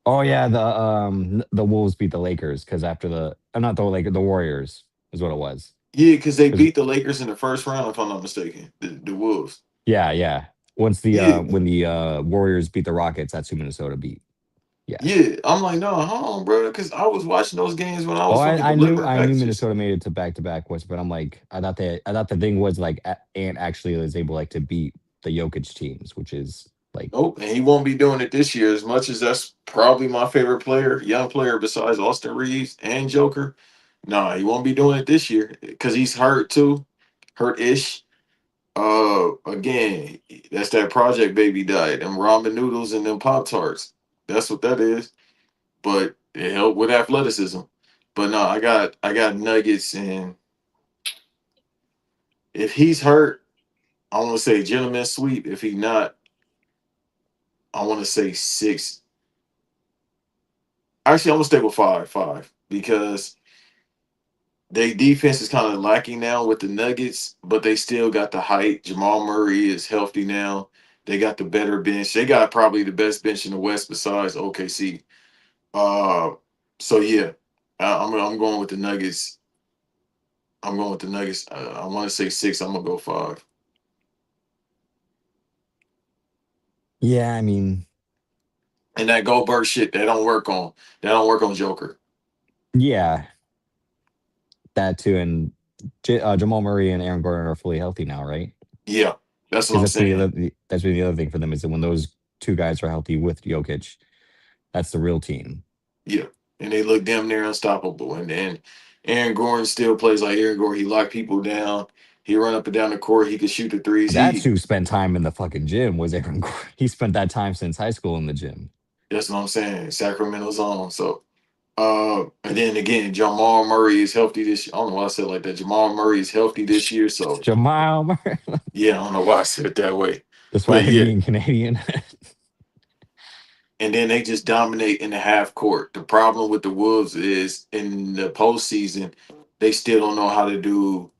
Oh yeah, the Wolves beat the Lakers because after not the Lakers, the Warriors is what it was. Yeah, because they 'Cause- beat the Lakers in the first round, if I'm not mistaken. The Wolves. yeah, yeah. Once the Yeah, when the Warriors beat the Rockets, that's who Minnesota beat. Yeah. Yeah, I'm like, no, hold on, bro, because I was watching those games when I Oh, was fucking delivering I knew packages. Minnesota made it to back was, but I'm like, I thought the thing was like Ant actually was able like to beat the Jokic teams, which is like, Nope, and he won't be doing it this year. As much as that's probably my favorite player, young player besides Austin Reeves and Joker. Nah, he won't be doing it this year because he's hurt too, hurt-ish. Again, that's that Project Baby diet, them ramen noodles and them Pop Tarts. That's what that is. But it helped with athleticism. But no, I got Nuggets, and if he's hurt, I want to say gentleman sweep. If he not, I want to say six. Actually, I'm gonna stay with five because they defense is kind of lacking now with the Nuggets, but they still got the height. Jamal Murray is healthy now. They got the better bench. They got probably the best bench in the West besides OKC. Uh, so yeah, I'm going with the Nuggets. I'm going with the Nuggets. I want to say six. I'm gonna go five. yeah, I mean, And that Goldberg shit, that don't work on. That don't work on Joker. yeah, that too, and Jamal Murray and Aaron Gordon are fully healthy now, right? Yeah, that's what Because I'm saying. that's been the other thing for them is that when those two guys are healthy with Jokic, that's the real team. Yeah, and they look damn near unstoppable. And then Aaron Gordon still plays like Aaron Gordon. He lock people down. He run up and down the court. He can shoot the threes. That's He who spent time in the fucking gym was Aaron Gordon. He spent that time since high school in the gym. That's what I'm saying. Sacramento's on. So and then again, Jamal Murray is healthy this year. I don't know why I said it like that. Jamal Murray is healthy this year. So Jamal Murray. yeah, I don't know why I said it that way. Despite But him yeah. being Canadian. And then they just dominate in the half court. The problem with the Wolves is in the postseason, they still don't know how to do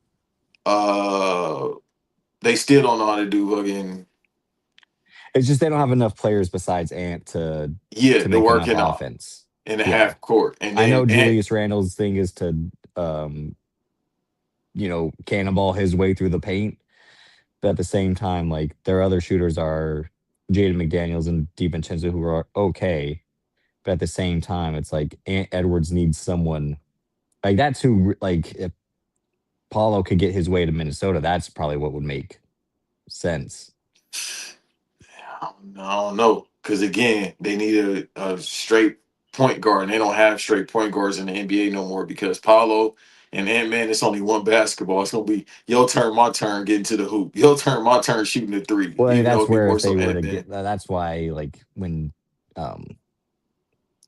uh they still don't know how to do fucking It's just they don't have enough players besides Ant yeah, to the make enough working out offense. in the Yeah. half court. And I know then and Julius Randle's thing is to cannonball his way through the paint. But at the same time, like their other shooters are Jaden McDaniels and DiVincenzo who are okay. But at the same time, it's like Ant Edwards needs someone like that's who like if Paulo could get his way to Minnesota, that's probably what would make sense. I don't know. Cause again, they need a straight point guard, and they don't have straight point guards in the NBA no more because Paulo and Ant Man, it's only one basketball. It's gonna be your turn, my turn, getting to the hoop. Your turn, my turn, shooting the three. Well, I mean, Even though that's it'd be where more if so they were to Ant Man. get that's why like when um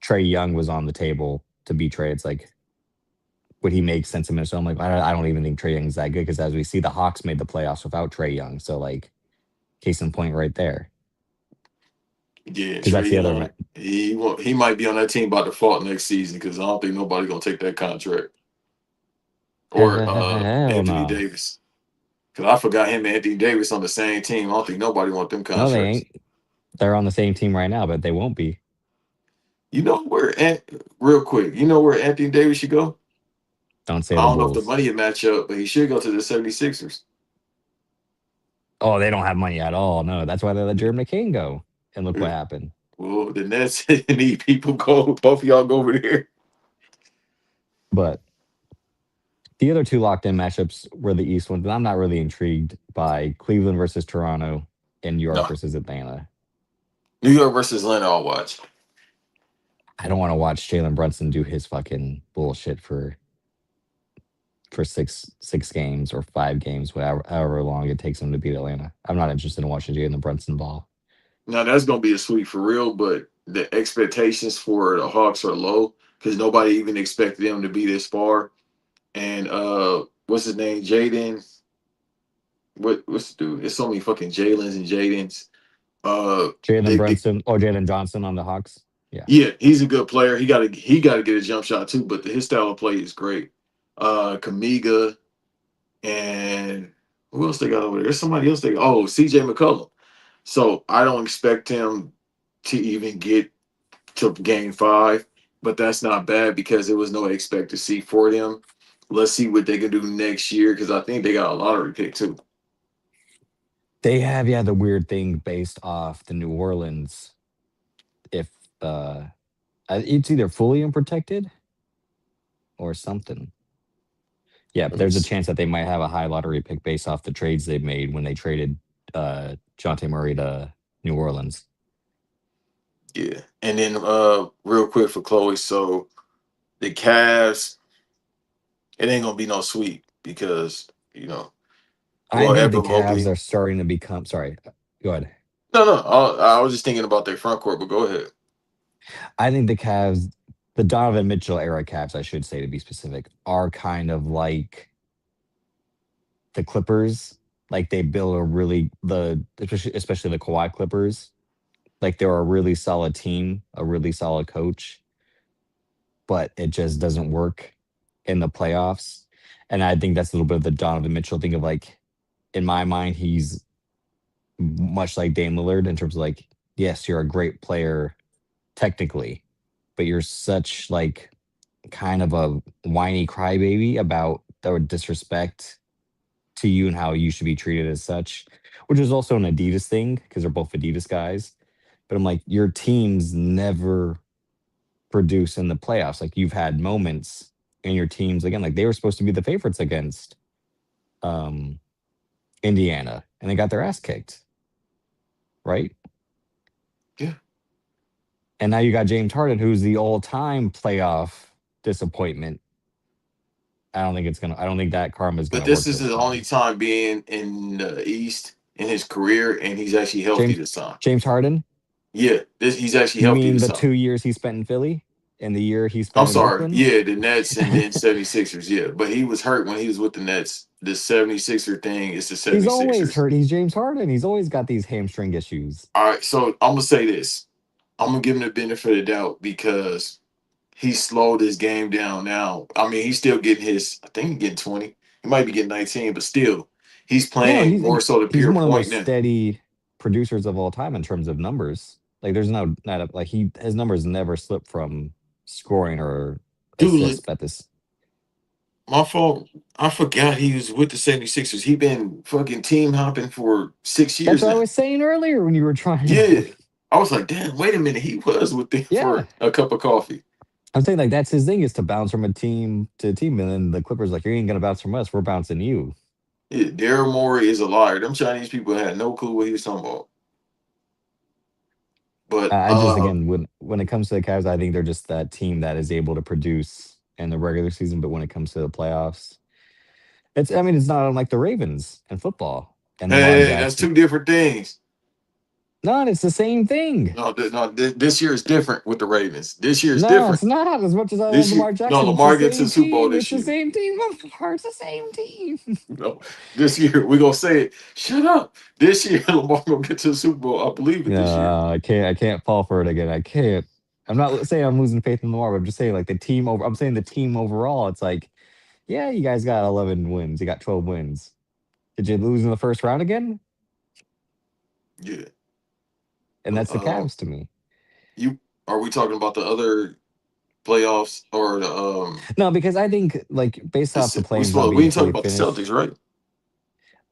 Trey Young was on the table to be traded, it's like would he make sense in Minnesota? I'm like, I don't even think Trey Young's that good because as we see, the Hawks made the playoffs without Trey Young. So like, case in point, right there. Yeah, Because Trey that's the other. Young. He might be on that team by default next season because I don't think nobody gonna take that contract or Hell Anthony no, Davis. Because I forgot him and Anthony Davis on the same team. I don't think nobody want them no, they contracts. ain't. They're on the same team right now, but they won't be. You know where real quick, you know where Anthony Davis should go? Don't say I the don't know if the Bulls. money would match up, but he should go to the 76ers. Oh, they don't have money at all. No, that's why they let Jeremy McCain go. And look what happened. Well, the Nets need people go. Both of y'all go over there. But the other two locked in matchups were the East ones, and I'm not really intrigued by Cleveland versus Toronto and New York No, versus Atlanta. New York versus Atlanta. I'll watch. I don't want to watch Jalen Brunson do his fucking bullshit for six games or 5 games, whatever however long it takes him to beat Atlanta. I'm not interested in watching Jalen Brunson ball. Now that's gonna be a sweep for real, but the expectations for the Hawks are low because nobody even expected them to be this far. And what's his name? Jaden. What's the dude? It's so many fucking Jalen's and Jaden's. Jalen They Brunson or Jalen Johnson on the Hawks. Yeah. yeah, he's a good player. He gotta get a jump shot too, but his style of play is great. Kamiga and who else they got over there? There's somebody else CJ McCollum. So I don't expect him to even get to game 5, but that's not bad because there was no expect to see for them. Let's see what they can do next year because I think they got a lottery pick too. They have, yeah, the weird thing based off the New Orleans if It's either fully unprotected or something. Yeah, but Let me there's a see. chance that they might have a high lottery pick based off the trades they made when they traded Jonte Murray to New Orleans. Yeah. And then real quick for Chloe, so the Cavs, it ain't gonna be no sweep because, I well, think the Evan Cavs Mobley. are starting to become. Sorry, go ahead. No, no, I was just thinking about their front court, but go ahead. I think the Cavs, the Donovan Mitchell era Cavs, I should say to be specific, are kind of like the Clippers. Like they build a really especially the Kawhi Clippers. Like they're a really solid team, a really solid coach, but it just doesn't work in the playoffs. And I think that's a little bit of the Donovan Mitchell thing of like, in my mind, he's much like Dame Lillard in terms of like, yes, you're a great player technically, but you're such like kind of a whiny crybaby about the disrespect to you and how you should be treated as such, which is also an Adidas thing because they're both Adidas guys. But I'm like, your teams never produce in the playoffs. Like you've had moments in your teams again, like they were supposed to be the favorites against um Indiana and they got their ass kicked, right? Yeah. And now you got James Harden, who's the all-time playoff disappointment. I don't think that karma is But gonna this work is this his only time. time being in the East in his career, and he's actually healthy James this time. James Harden, Yeah, this he's actually you healthy mean this the time. 2 years he spent in Philly and the year he I'm spent in sorry. Brooklyn? Yeah, the Nets and then 76ers. Yeah, but he was hurt when he was with the Nets. The 76er thing is the He's always 76ers. hurt. He's James Harden. He's always got these hamstring issues. All right, so I'm gonna say this. I'm gonna give him the benefit of the doubt because he slowed his game down now. I mean, he's still getting his, I think he's getting 20. He might be getting 19, but still, he's No, playing more so the he's pure one of the point most now. steady producers of all time in terms of numbers. Like there's no not a, like he his numbers never slip from scoring or Dude, assists look, at this. my fault. I forgot he was with the 76ers. He been fucking team hopping for 6 That's years what I now. was saying earlier when you were trying to Yeah. I was like, damn, wait a minute. He was with them Yeah. for a cup of coffee. I'm saying like that's his thing is to bounce from a team to a team. And then the Clippers like, you ain't gonna bounce from us, we're bouncing you. Yeah, Daryl Morey is a liar. Them Chinese people had no clue what he was talking about. But I just again when it comes to the Cavs, I think they're just that team that is able to produce in the regular season, but when it comes to the playoffs, I mean, it's not unlike the Ravens in football and Lamar hey, that's Jackson. two different things. No, it's the same thing. No, this year is different with the Ravens. This year is No, it's different. not. As much as I love This year, Lamar no, Jackson, it's the Lamar gets to the same Super Bowl team. this It's the year. same team. Lamar, it's the same team. No, this year we gonna say it. Shut up. This year Lamar gonna get to the Super Bowl. I believe it this year. No, I can't. I can't fall for it again. I can't. I'm not saying I'm losing faith in Lamar, but I'm just saying like the team over. I'm saying the team overall. It's like, yeah, you guys got 11 wins. You got 12 wins. Did you lose in the first round again? Yeah. And that's the Uh, Cavs to me. you are we talking about the other playoffs or the No, because I think like based off the play-ins not we being ain't talking fully about the finished. Celtics, right?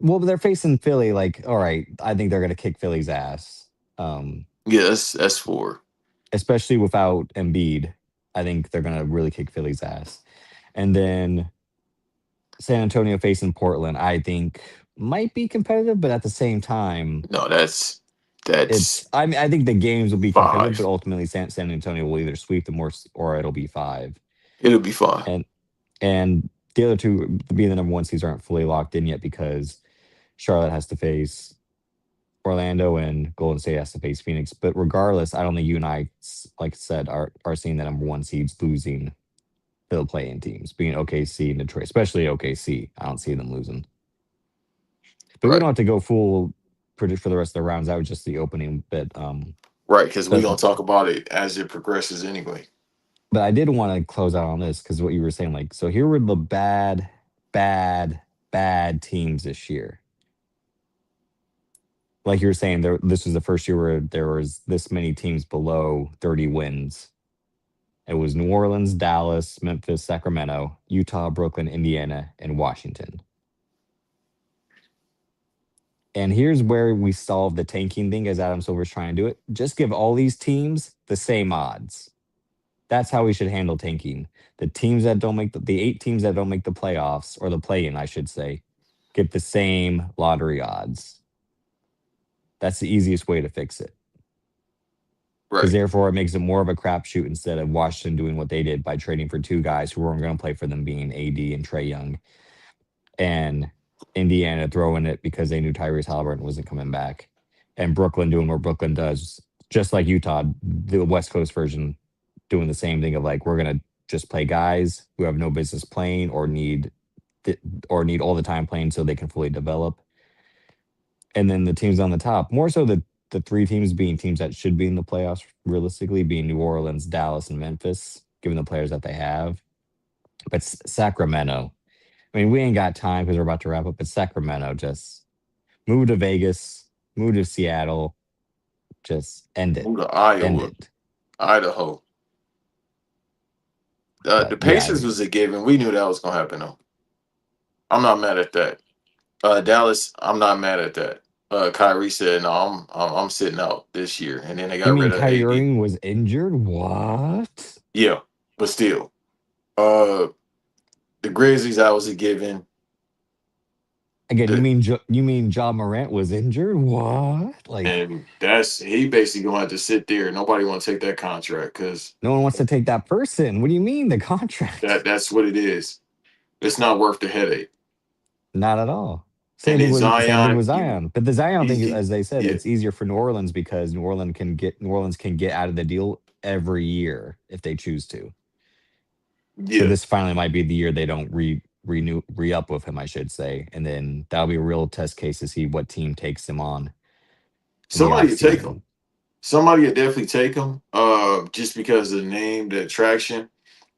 Well, they're facing Philly. Like, all right, I think they're gonna kick Philly's ass. Um, Yeah, that's four. Especially without Embiid. I think they're gonna really kick Philly's ass. And then San Antonio facing Portland, I think might be competitive, but at the same time, No, that's I mean, I think the games will be competitive, but five. ultimately San Antonio will either sweep them or it'll be five. It'll be fine. And and the other two being the number one seeds aren't fully locked in yet because Charlotte has to face Orlando and Golden State has to face Phoenix. But regardless, I don't think you and I, like I said, are seeing the number one seeds losing to the play-in teams, being OKC and Detroit, especially OKC. I don't see them losing. But we don't Right. have to go full for the rest of the rounds. That was just the opening bit. Right, because we're But gonna talk about it as it progresses anyway. but I did want to close out on this because what you were saying, like, so here were the bad, bad teams this year. Like you were saying, this was the first year where there was this many teams below 30 wins. It was New Orleans, Dallas, Memphis, Sacramento, Utah, Brooklyn, Indiana, and Washington. And here's where we solve the tanking thing as Adam Silver's trying to do it. Just give all these teams the same odds. That's how we should handle tanking. The teams that don't make the 8 teams that don't make the playoffs or the play-in, I should say, get the same lottery odds. That's the easiest way to fix it. Because Right. therefore it makes it more of a crapshoot instead of Washington doing what they did by trading for 2 guys who weren't going to play for them, being AD and Trey Young, and Indiana throwing it because they knew Tyrese Halliburton wasn't coming back, and Brooklyn doing what Brooklyn does, just like Utah, the West Coast version, doing the same thing of like, we're gonna just play guys who have no business playing or th- need all the time playing so they can fully develop. And then the teams on the top, more so the 3 teams being teams that should be in the playoffs realistically, being New Orleans, Dallas, and Memphis, given the players that they have. But Sacramento, I mean, we ain't got time because we're about to wrap up. But Sacramento, just move to Vegas, move to Seattle, just Move to end Iowa, it. Idaho. The But yeah, I Pacers mean, was a given. We knew that was gonna happen though. I'm not mad at that. Dallas, I'm not mad at that. Kyrie said, "No, I'm sitting out this year," and then they you got mean rid of Kyrie AD. Irving was injured? What? Yeah, but still, uh, the Grizzlies, I was a given. Again, The, You mean John Morant was injured? What? Like, and that's he basically gonna have to sit there. Nobody want to take that contract because no one wants to take that person. What do you mean the contract? that's what it is. It's not worth the headache. Not at all. And then Same thing Zion, with Zion. But the Zion thing, he as they said, yeah, it's easier for New Orleans because New Orleans can get out of the deal every year if they choose to. So yeah. this finally might be the year they don't re up with him, I should say, and then that'll be a real test case to see what team takes him on in the Somebody off would take him. season. Somebody would definitely take him. Just because of the name, the attraction.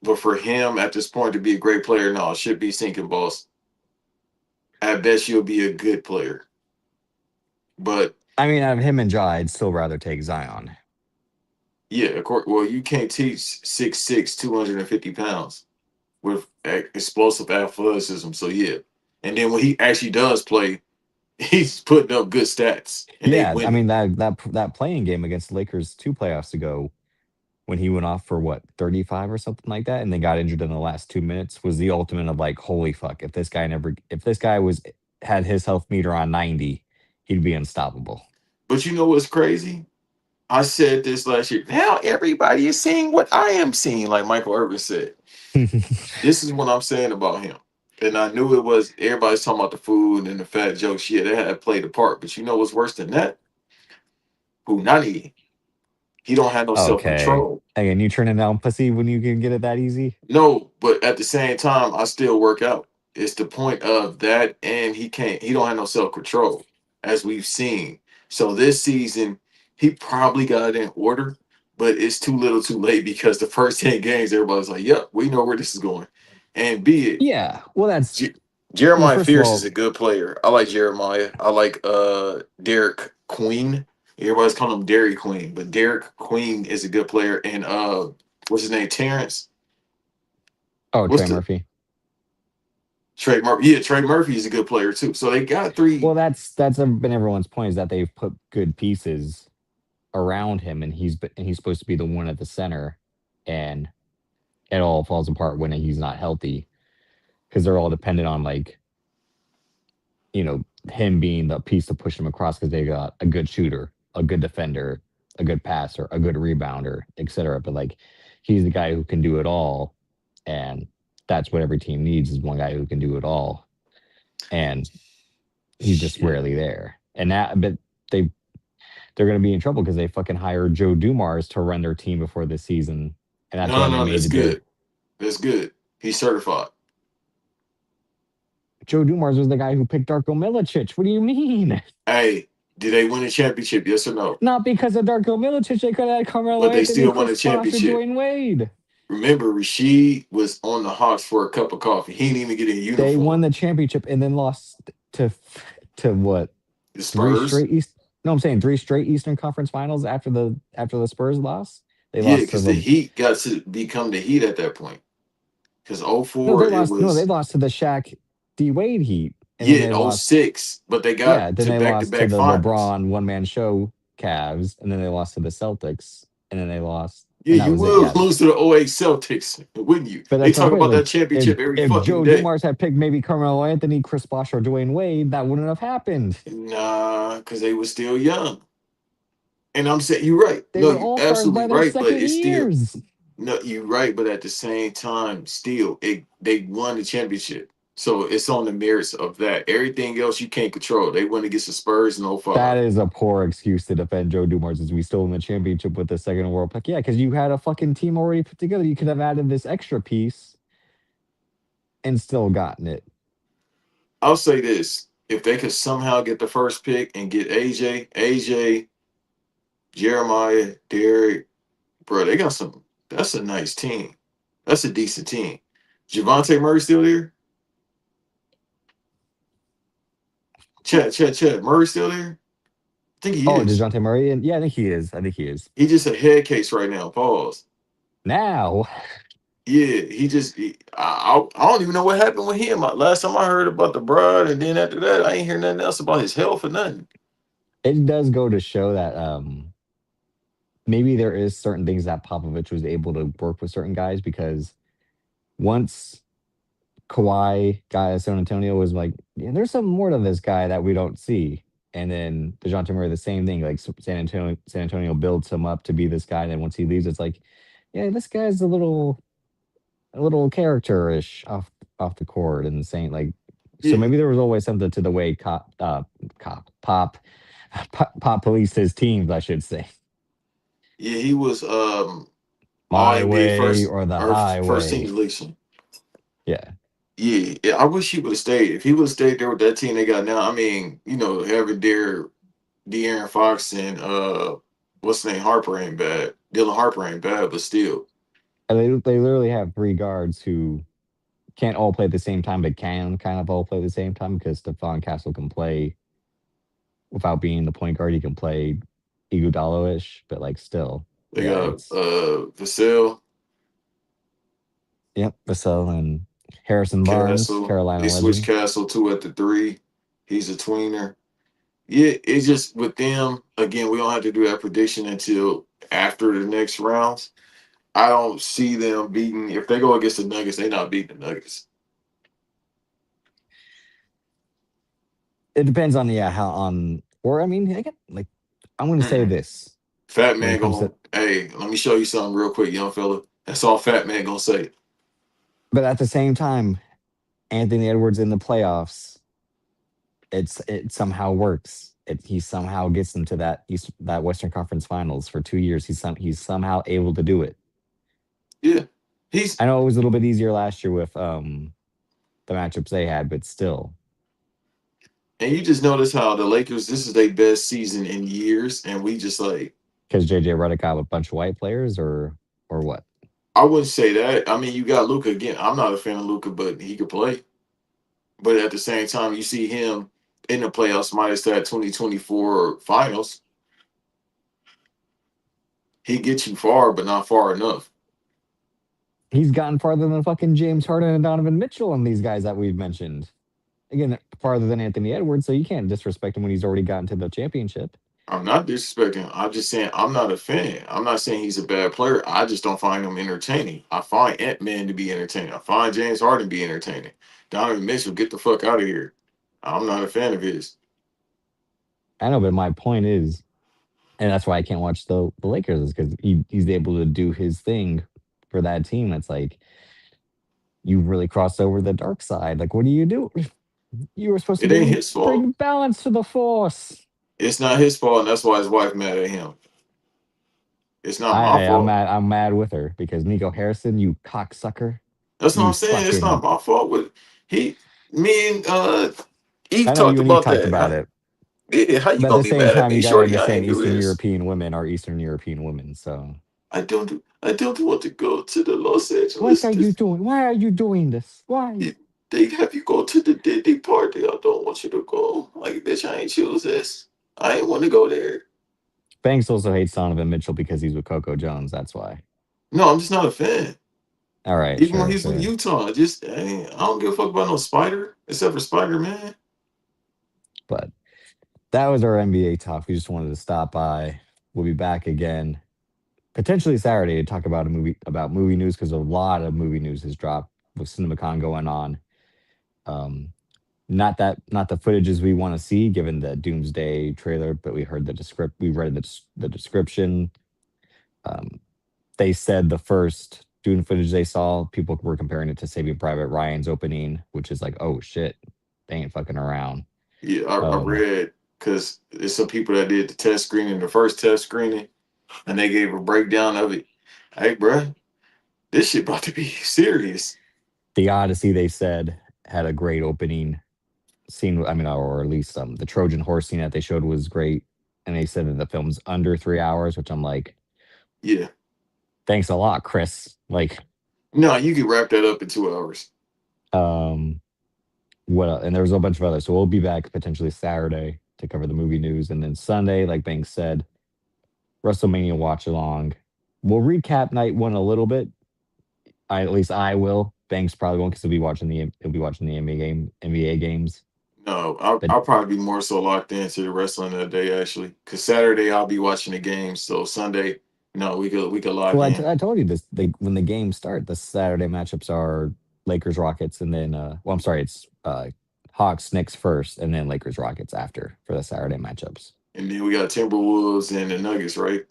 But for him at this point to be a great player, no, it should be sinking balls. At best, you'll be a good player. But I mean, out of him and Ja, I'd still rather take Zion. yeah, of course. Well, you can't teach 6'6", 250 pounds with explosive athleticism. So yeah, and then when he actually does play, he's putting up good stats and they Yeah, I winning. mean that playing game against the Lakers 2 playoffs ago, when he went off for what, 35 or something like that, and then got injured in the last 2 minutes, was the ultimate of like, holy fuck, if this guy was had his health meter on 90, he'd be unstoppable. But you know what's crazy? I said this last year. Now everybody is seeing what I am seeing, like Michael Irvin said. This is what I'm saying about him. And I knew it was everybody's talking about the food and the fat jokes. Yeah, they had played a part. But you know what's worse than that? Punani. He don't have no self Okay. control. Again, you turning down pussy when you can get it that easy? No, but at the same time, I still work out. It's the point of that, and he don't have no self control, as we've seen. So this season, he probably got it in order, but it's too little too late because the first 10 games, everybody's like, yep, we know where this is going. And be it Yeah. Well, J- well, Jeremiah first of Fierce is all, a good player. I like Jeremiah. I like Derek Queen. Everybody's calling him Dairy Queen, but Derek Queen is a good player. And what's his name? Terrence. oh, What's Trey the Murphy. Trey Murphy? Yeah, Trey Murphy is a good player too. So they got Well, three. that's been everyone's point, is that they've put good pieces around him, and he's supposed to be the one at the center, and it all falls apart when he's not healthy because they're all dependent on, like, him being the piece to push him across because they got a good shooter, a good defender, a good passer, a good rebounder, etc. But like, he's the guy who can do it all, and that's what every team needs, is one guy who can do it all, and he's just Shit. rarely there. And that, but they they're gonna be in trouble because they fucking hired Joe Dumars to run their team before this season, and that's No, why no, they no. made That's the day. good. That's good. He's certified. Joe Dumars was the guy who picked Darko Milicic. What do you mean? Hey, did they win a championship? Yes or no? Not because of Darko Milicic, they could have had Carmelo But they Anthony, still won a Chris Bosh, or championship. Dwayne Wade. Remember, Rasheed was on the Hawks for a cup of coffee. He didn't even get a They won uniform. the championship and then lost to what, The three Spurs. straight East? No, I'm saying 3 straight Eastern Conference Finals after the Spurs lost. They Yeah, lost to because the the Heat got to become the Heat at that point. Because no, 04, it they was, lost to the Shaq D Wade Heat, and then yeah, they in lost. '06, but they got Yeah, then to they back to lost to back the finals. LeBron one man show Cavs, and then they lost to the Celtics, and then they lost. Yeah, and that you was it. will Yeah, lose to the '08 Celtics, wouldn't you? but They that's my talk point. about that Like championship every if fucking Joe day. Dumars had picked maybe Carmelo Anthony, Chris Bosh, or Dwayne Wade, that wouldn't have happened. Nah, because they were still young. And I'm saying you're right. They No, were you're all stars by absolutely their right. But second it's still years. no, you're right. But at the same time, still, they won the championship. So it's on the merits of that. Everything else you can't control. They went against the Spurs in That '05. is a poor excuse to defend Joe Dumars as we still in the championship with the second world pick. Yeah, because you had a fucking team already put together. You could have added this extra piece and still gotten it. I'll say this: if they could somehow get the first pick and get AJ, Jeremiah, Derek, bro, they got some. That's a nice team. That's a decent team. Javante Murray still there? Chat. Murray still there? I think he Oh, is. DeJounte Murray? And yeah, I think he is. I think he is. He just a head case right now. Pause. Now, Yeah, he just. I don't even know what happened with him. Last time I heard about the broad, and then after that, I ain't hear nothing else about his health or nothing. it does go to show that maybe there is certain things that Popovich was able to work with certain guys because once Kawhi got at San Antonio was like, yeah, there's some more to this guy that we don't see. And then DeJounte Murray, the same thing. Like San Antonio builds him up to be this guy. And then once he leaves, it's like, yeah, this guy's a little character-ish off the court and saying like, so Yeah, maybe there was always something to the way Pop Pop policed his teams, I should say. yeah, he was all My NBA way first or the or first team highway. selection. Yeah. Yeah, I wish he would have stayed. If he would have stayed there with that team they got now, I mean, having De'Aaron Fox and what's the name Harper ain't bad. Dylan Harper ain't bad, but still, And they literally have three guards who can't all play at the same time, but can kind of all play at the same time because Stephon Castle can play without being the point guard. He can play Iguodala-ish, but like still, they yeah, got it's Vassell, yep. Vassell and Harrison Barnes, Castle. They Carolina switched legend. Castle to at the three. He's a tweener. Yeah, it's just with them again. We don't have to do that prediction until after the next rounds. I don't see them beating. If they go against the Nuggets, they're not beating the Nuggets. It depends on yeah how on or I mean again like I'm going to say Mm-mm. this Fat when it man comes to going, hey, let me show you something real quick, young fella. That's all Fat man gonna say. but at the same time Anthony Edwards in the playoffs it somehow works. He somehow gets them to that Western Conference Finals for 2 years. He's somehow able to do it. Yeah, he's I know it was a little bit easier last year with the matchups they had, but still, and you just notice how the Lakers. This is their best season in years, and we just like. because JJ Redick got a bunch of white players, or what? I wouldn't say that. I mean, you got Luca again. I'm not a fan of Luca, but he could play. But at the same time, you see him in the playoffs minus that 2024 finals. He gets you far, but not far enough. He's gotten farther than fucking James Harden and Donovan Mitchell and these guys that we've mentioned. Again, farther than Anthony Edwards, so you can't disrespect him when he's already gotten to the championship. I'm not disrespecting. I'm just saying I'm not a fan. I'm not saying he's a bad player. I just don't find him entertaining. I find Ant Man to be entertaining. I find James Harden to be entertaining. Donovan Mitchell, get the fuck out of here. I'm not a fan of his. I know, but my point is, and that's why I can't watch the Lakers is because he's able to do his thing for that team. It's like you really crossed over the dark side. Like, what do you do? You were supposed to It ain't bring his fault. bring balance to the force. It's not his fault, and that's why his wife mad at him. It's not my I'm fault. mad. I'm mad with her because Nico Harrison, you cocksucker, That's what I'm you saying. It's not fucking. my fault. With he, me and Eve I know talked you and Eve about talked that. about it, Yeah, how you but at gonna the be same mad at time, me, you got to Shorty? I understand ain't do Eastern this. European women are Eastern European women. So, I don't want to go to the Los what Angeles. are you doing? Why are you doing this? Why? They have you go to the Diddy party. I don't want you to go. Like, bitch, I ain't choose this. I ain't want to go there. Banks also hates Donovan Mitchell because he's with Coco Jones. That's why. No, I'm just not a fan. All right, Even when sure, he's with sure. Utah, I don't give a fuck about no Spider, except for Spider Man. But that was our NBA talk. We just wanted to stop by. We'll be back again potentially Saturday to talk about movie news because a lot of movie news has dropped with CinemaCon going on. Um, not the footages we want to see given the Doomsday trailer, but we read the description. Um, they said the first Dune footage they saw, people were comparing it to Saving Private Ryan's opening, which is like, oh shit, they ain't fucking around. Yeah, I Um, read because there's some people that did the test screening, the first test screening, and they gave a breakdown of it. Hey, bruh, this shit about to be serious. the Odyssey, they said, had a great opening scene. I mean, or at least the Trojan horse scene that they showed was great. And they said that the film's under 3 hours, which I'm like, Yeah. thanks a lot, Chris. Like, No, you can wrap that up in 2 hours. um, and there was a bunch of others. So we'll be back potentially Saturday to cover the movie news. And then Sunday, like Banks said, WrestleMania watch along. We'll recap night one a little bit. At least I will. Banks probably won't because he'll be watching the NBA games. No, I'll, But I'll probably be more so locked into the wrestling that day actually. Cause Saturday I'll be watching the games. So Sunday, no, we could lock well, in. I told you this. When the games start, the Saturday matchups are Lakers Rockets, and then well, I'm sorry, it's Hawks Knicks first, and then Lakers Rockets after for the Saturday matchups. And then we got Timberwolves and the Nuggets, right?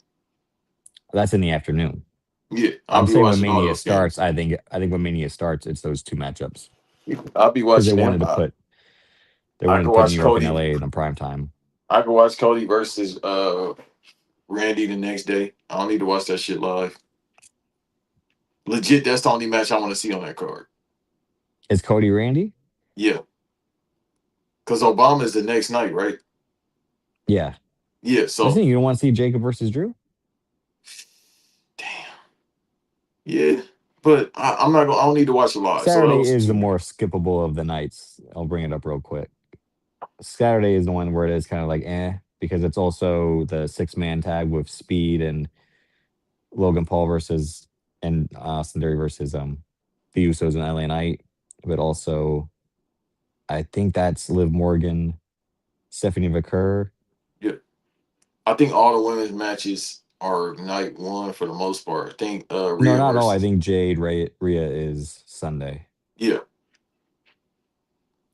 That's in the afternoon. Yeah, I'll I'm be saying when watching all Mania those starts, games. I think when Mania starts, it's those two matchups I'll be because watching them. they I wanted could to put New watch York and Cody. LA in the prime time. I could watch Cody versus Randy the next day. I don't need to watch that shit live. Legit, that's the only match I want to see on that card. Is Cody Randy? Yeah, because Obama is the next night, right? Yeah. Yeah. But So, thing you don't want to see Jacob versus Drew? damn. Yeah, but I'm not gonna. I don't need to watch a lot. So Saturday those is the two. more skippable of the nights. I'll bring it up real quick. Saturday is the one where it is kind of like because it's also the 6-man tag with Speed and Logan Paul versus and Austin Theory versus the Usos and LA Knight, but also I think that's Liv Morgan, Stephanie McCurr. Yeah, I think all the women's matches are night one for the most part. I think No, Rhea not all. I versus. think Rhea is Sunday. Yeah,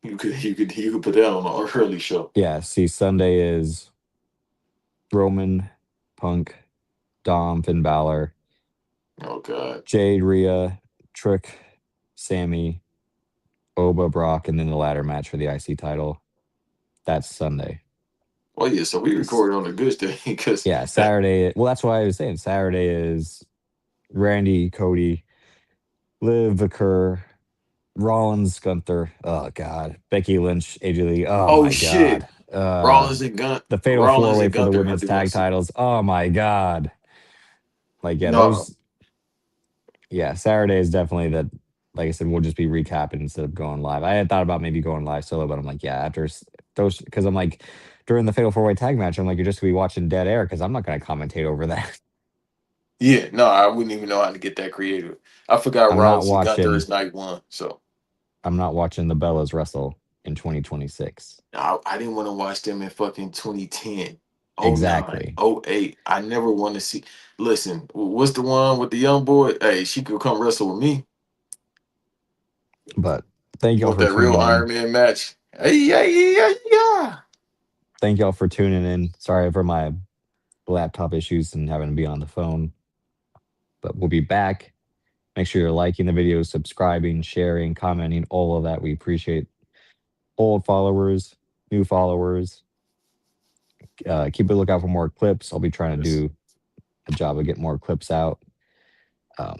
you could put that on an early show. Yeah, see, Sunday is Roman, Punk, Dom, Finn Balor, Oh God. Jade, Rhea, Trick, Sammy, Oba, Brock, and then the ladder match for the IC title. That's Sunday. Well, yeah. So we S- recorded on a good day because Yeah, Saturday. Well, that's why I was saying Saturday is Randy, Cody, Liv, Vicker, Rollins, Gunther. Oh God, Becky Lynch, AJ Lee. Oh oh my shit, God. The fatal four Rollins way and for the Gunther. I women's do want tag to see. titles. Oh my God. Like yeah, No, those. Yeah, Saturday is definitely the. Like I said, we'll just be recapping instead of going live. I had thought about maybe going live solo, but I'm like, yeah, those because I'm like during the fatal four way tag match, I'm like, you're just gonna be watching dead air because I'm not gonna commentate over that. yeah, no, I wouldn't even know how to get that creative. I forgot I'm not Rollins and Gunther watching. is night one, so I'm not watching the Bellas wrestle in 2026. I didn't want to watch them in fucking 2010, oh 09, Exactly. oh 08. I never want to see. Listen, what's the one with the young boy? Hey, she could come wrestle with me. But thank You y'all want for that real tuning Iron in. Man match? Hey, yeah, yeah, yeah. Thank y'all for tuning in. Sorry for my laptop issues and having to be on the phone, but we'll be back. Make sure you're liking the videos, subscribing, sharing, commenting, all of that. We appreciate old followers, new followers. Keep a lookout for more clips. I'll be trying to Yes. do a job of getting more clips out,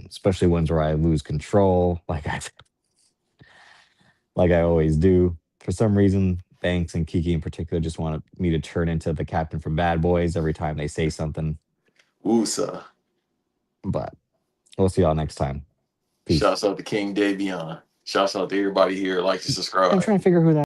especially ones where I lose control, like I always do. For some reason, Banks and Kiki in particular just want me to turn into the captain from Bad Boys every time they say something. Woosah. But we'll see y'all next time. Peace. Shouts out to King Davion. Shouts out to everybody here. Like to I'm subscribe. trying to figure who that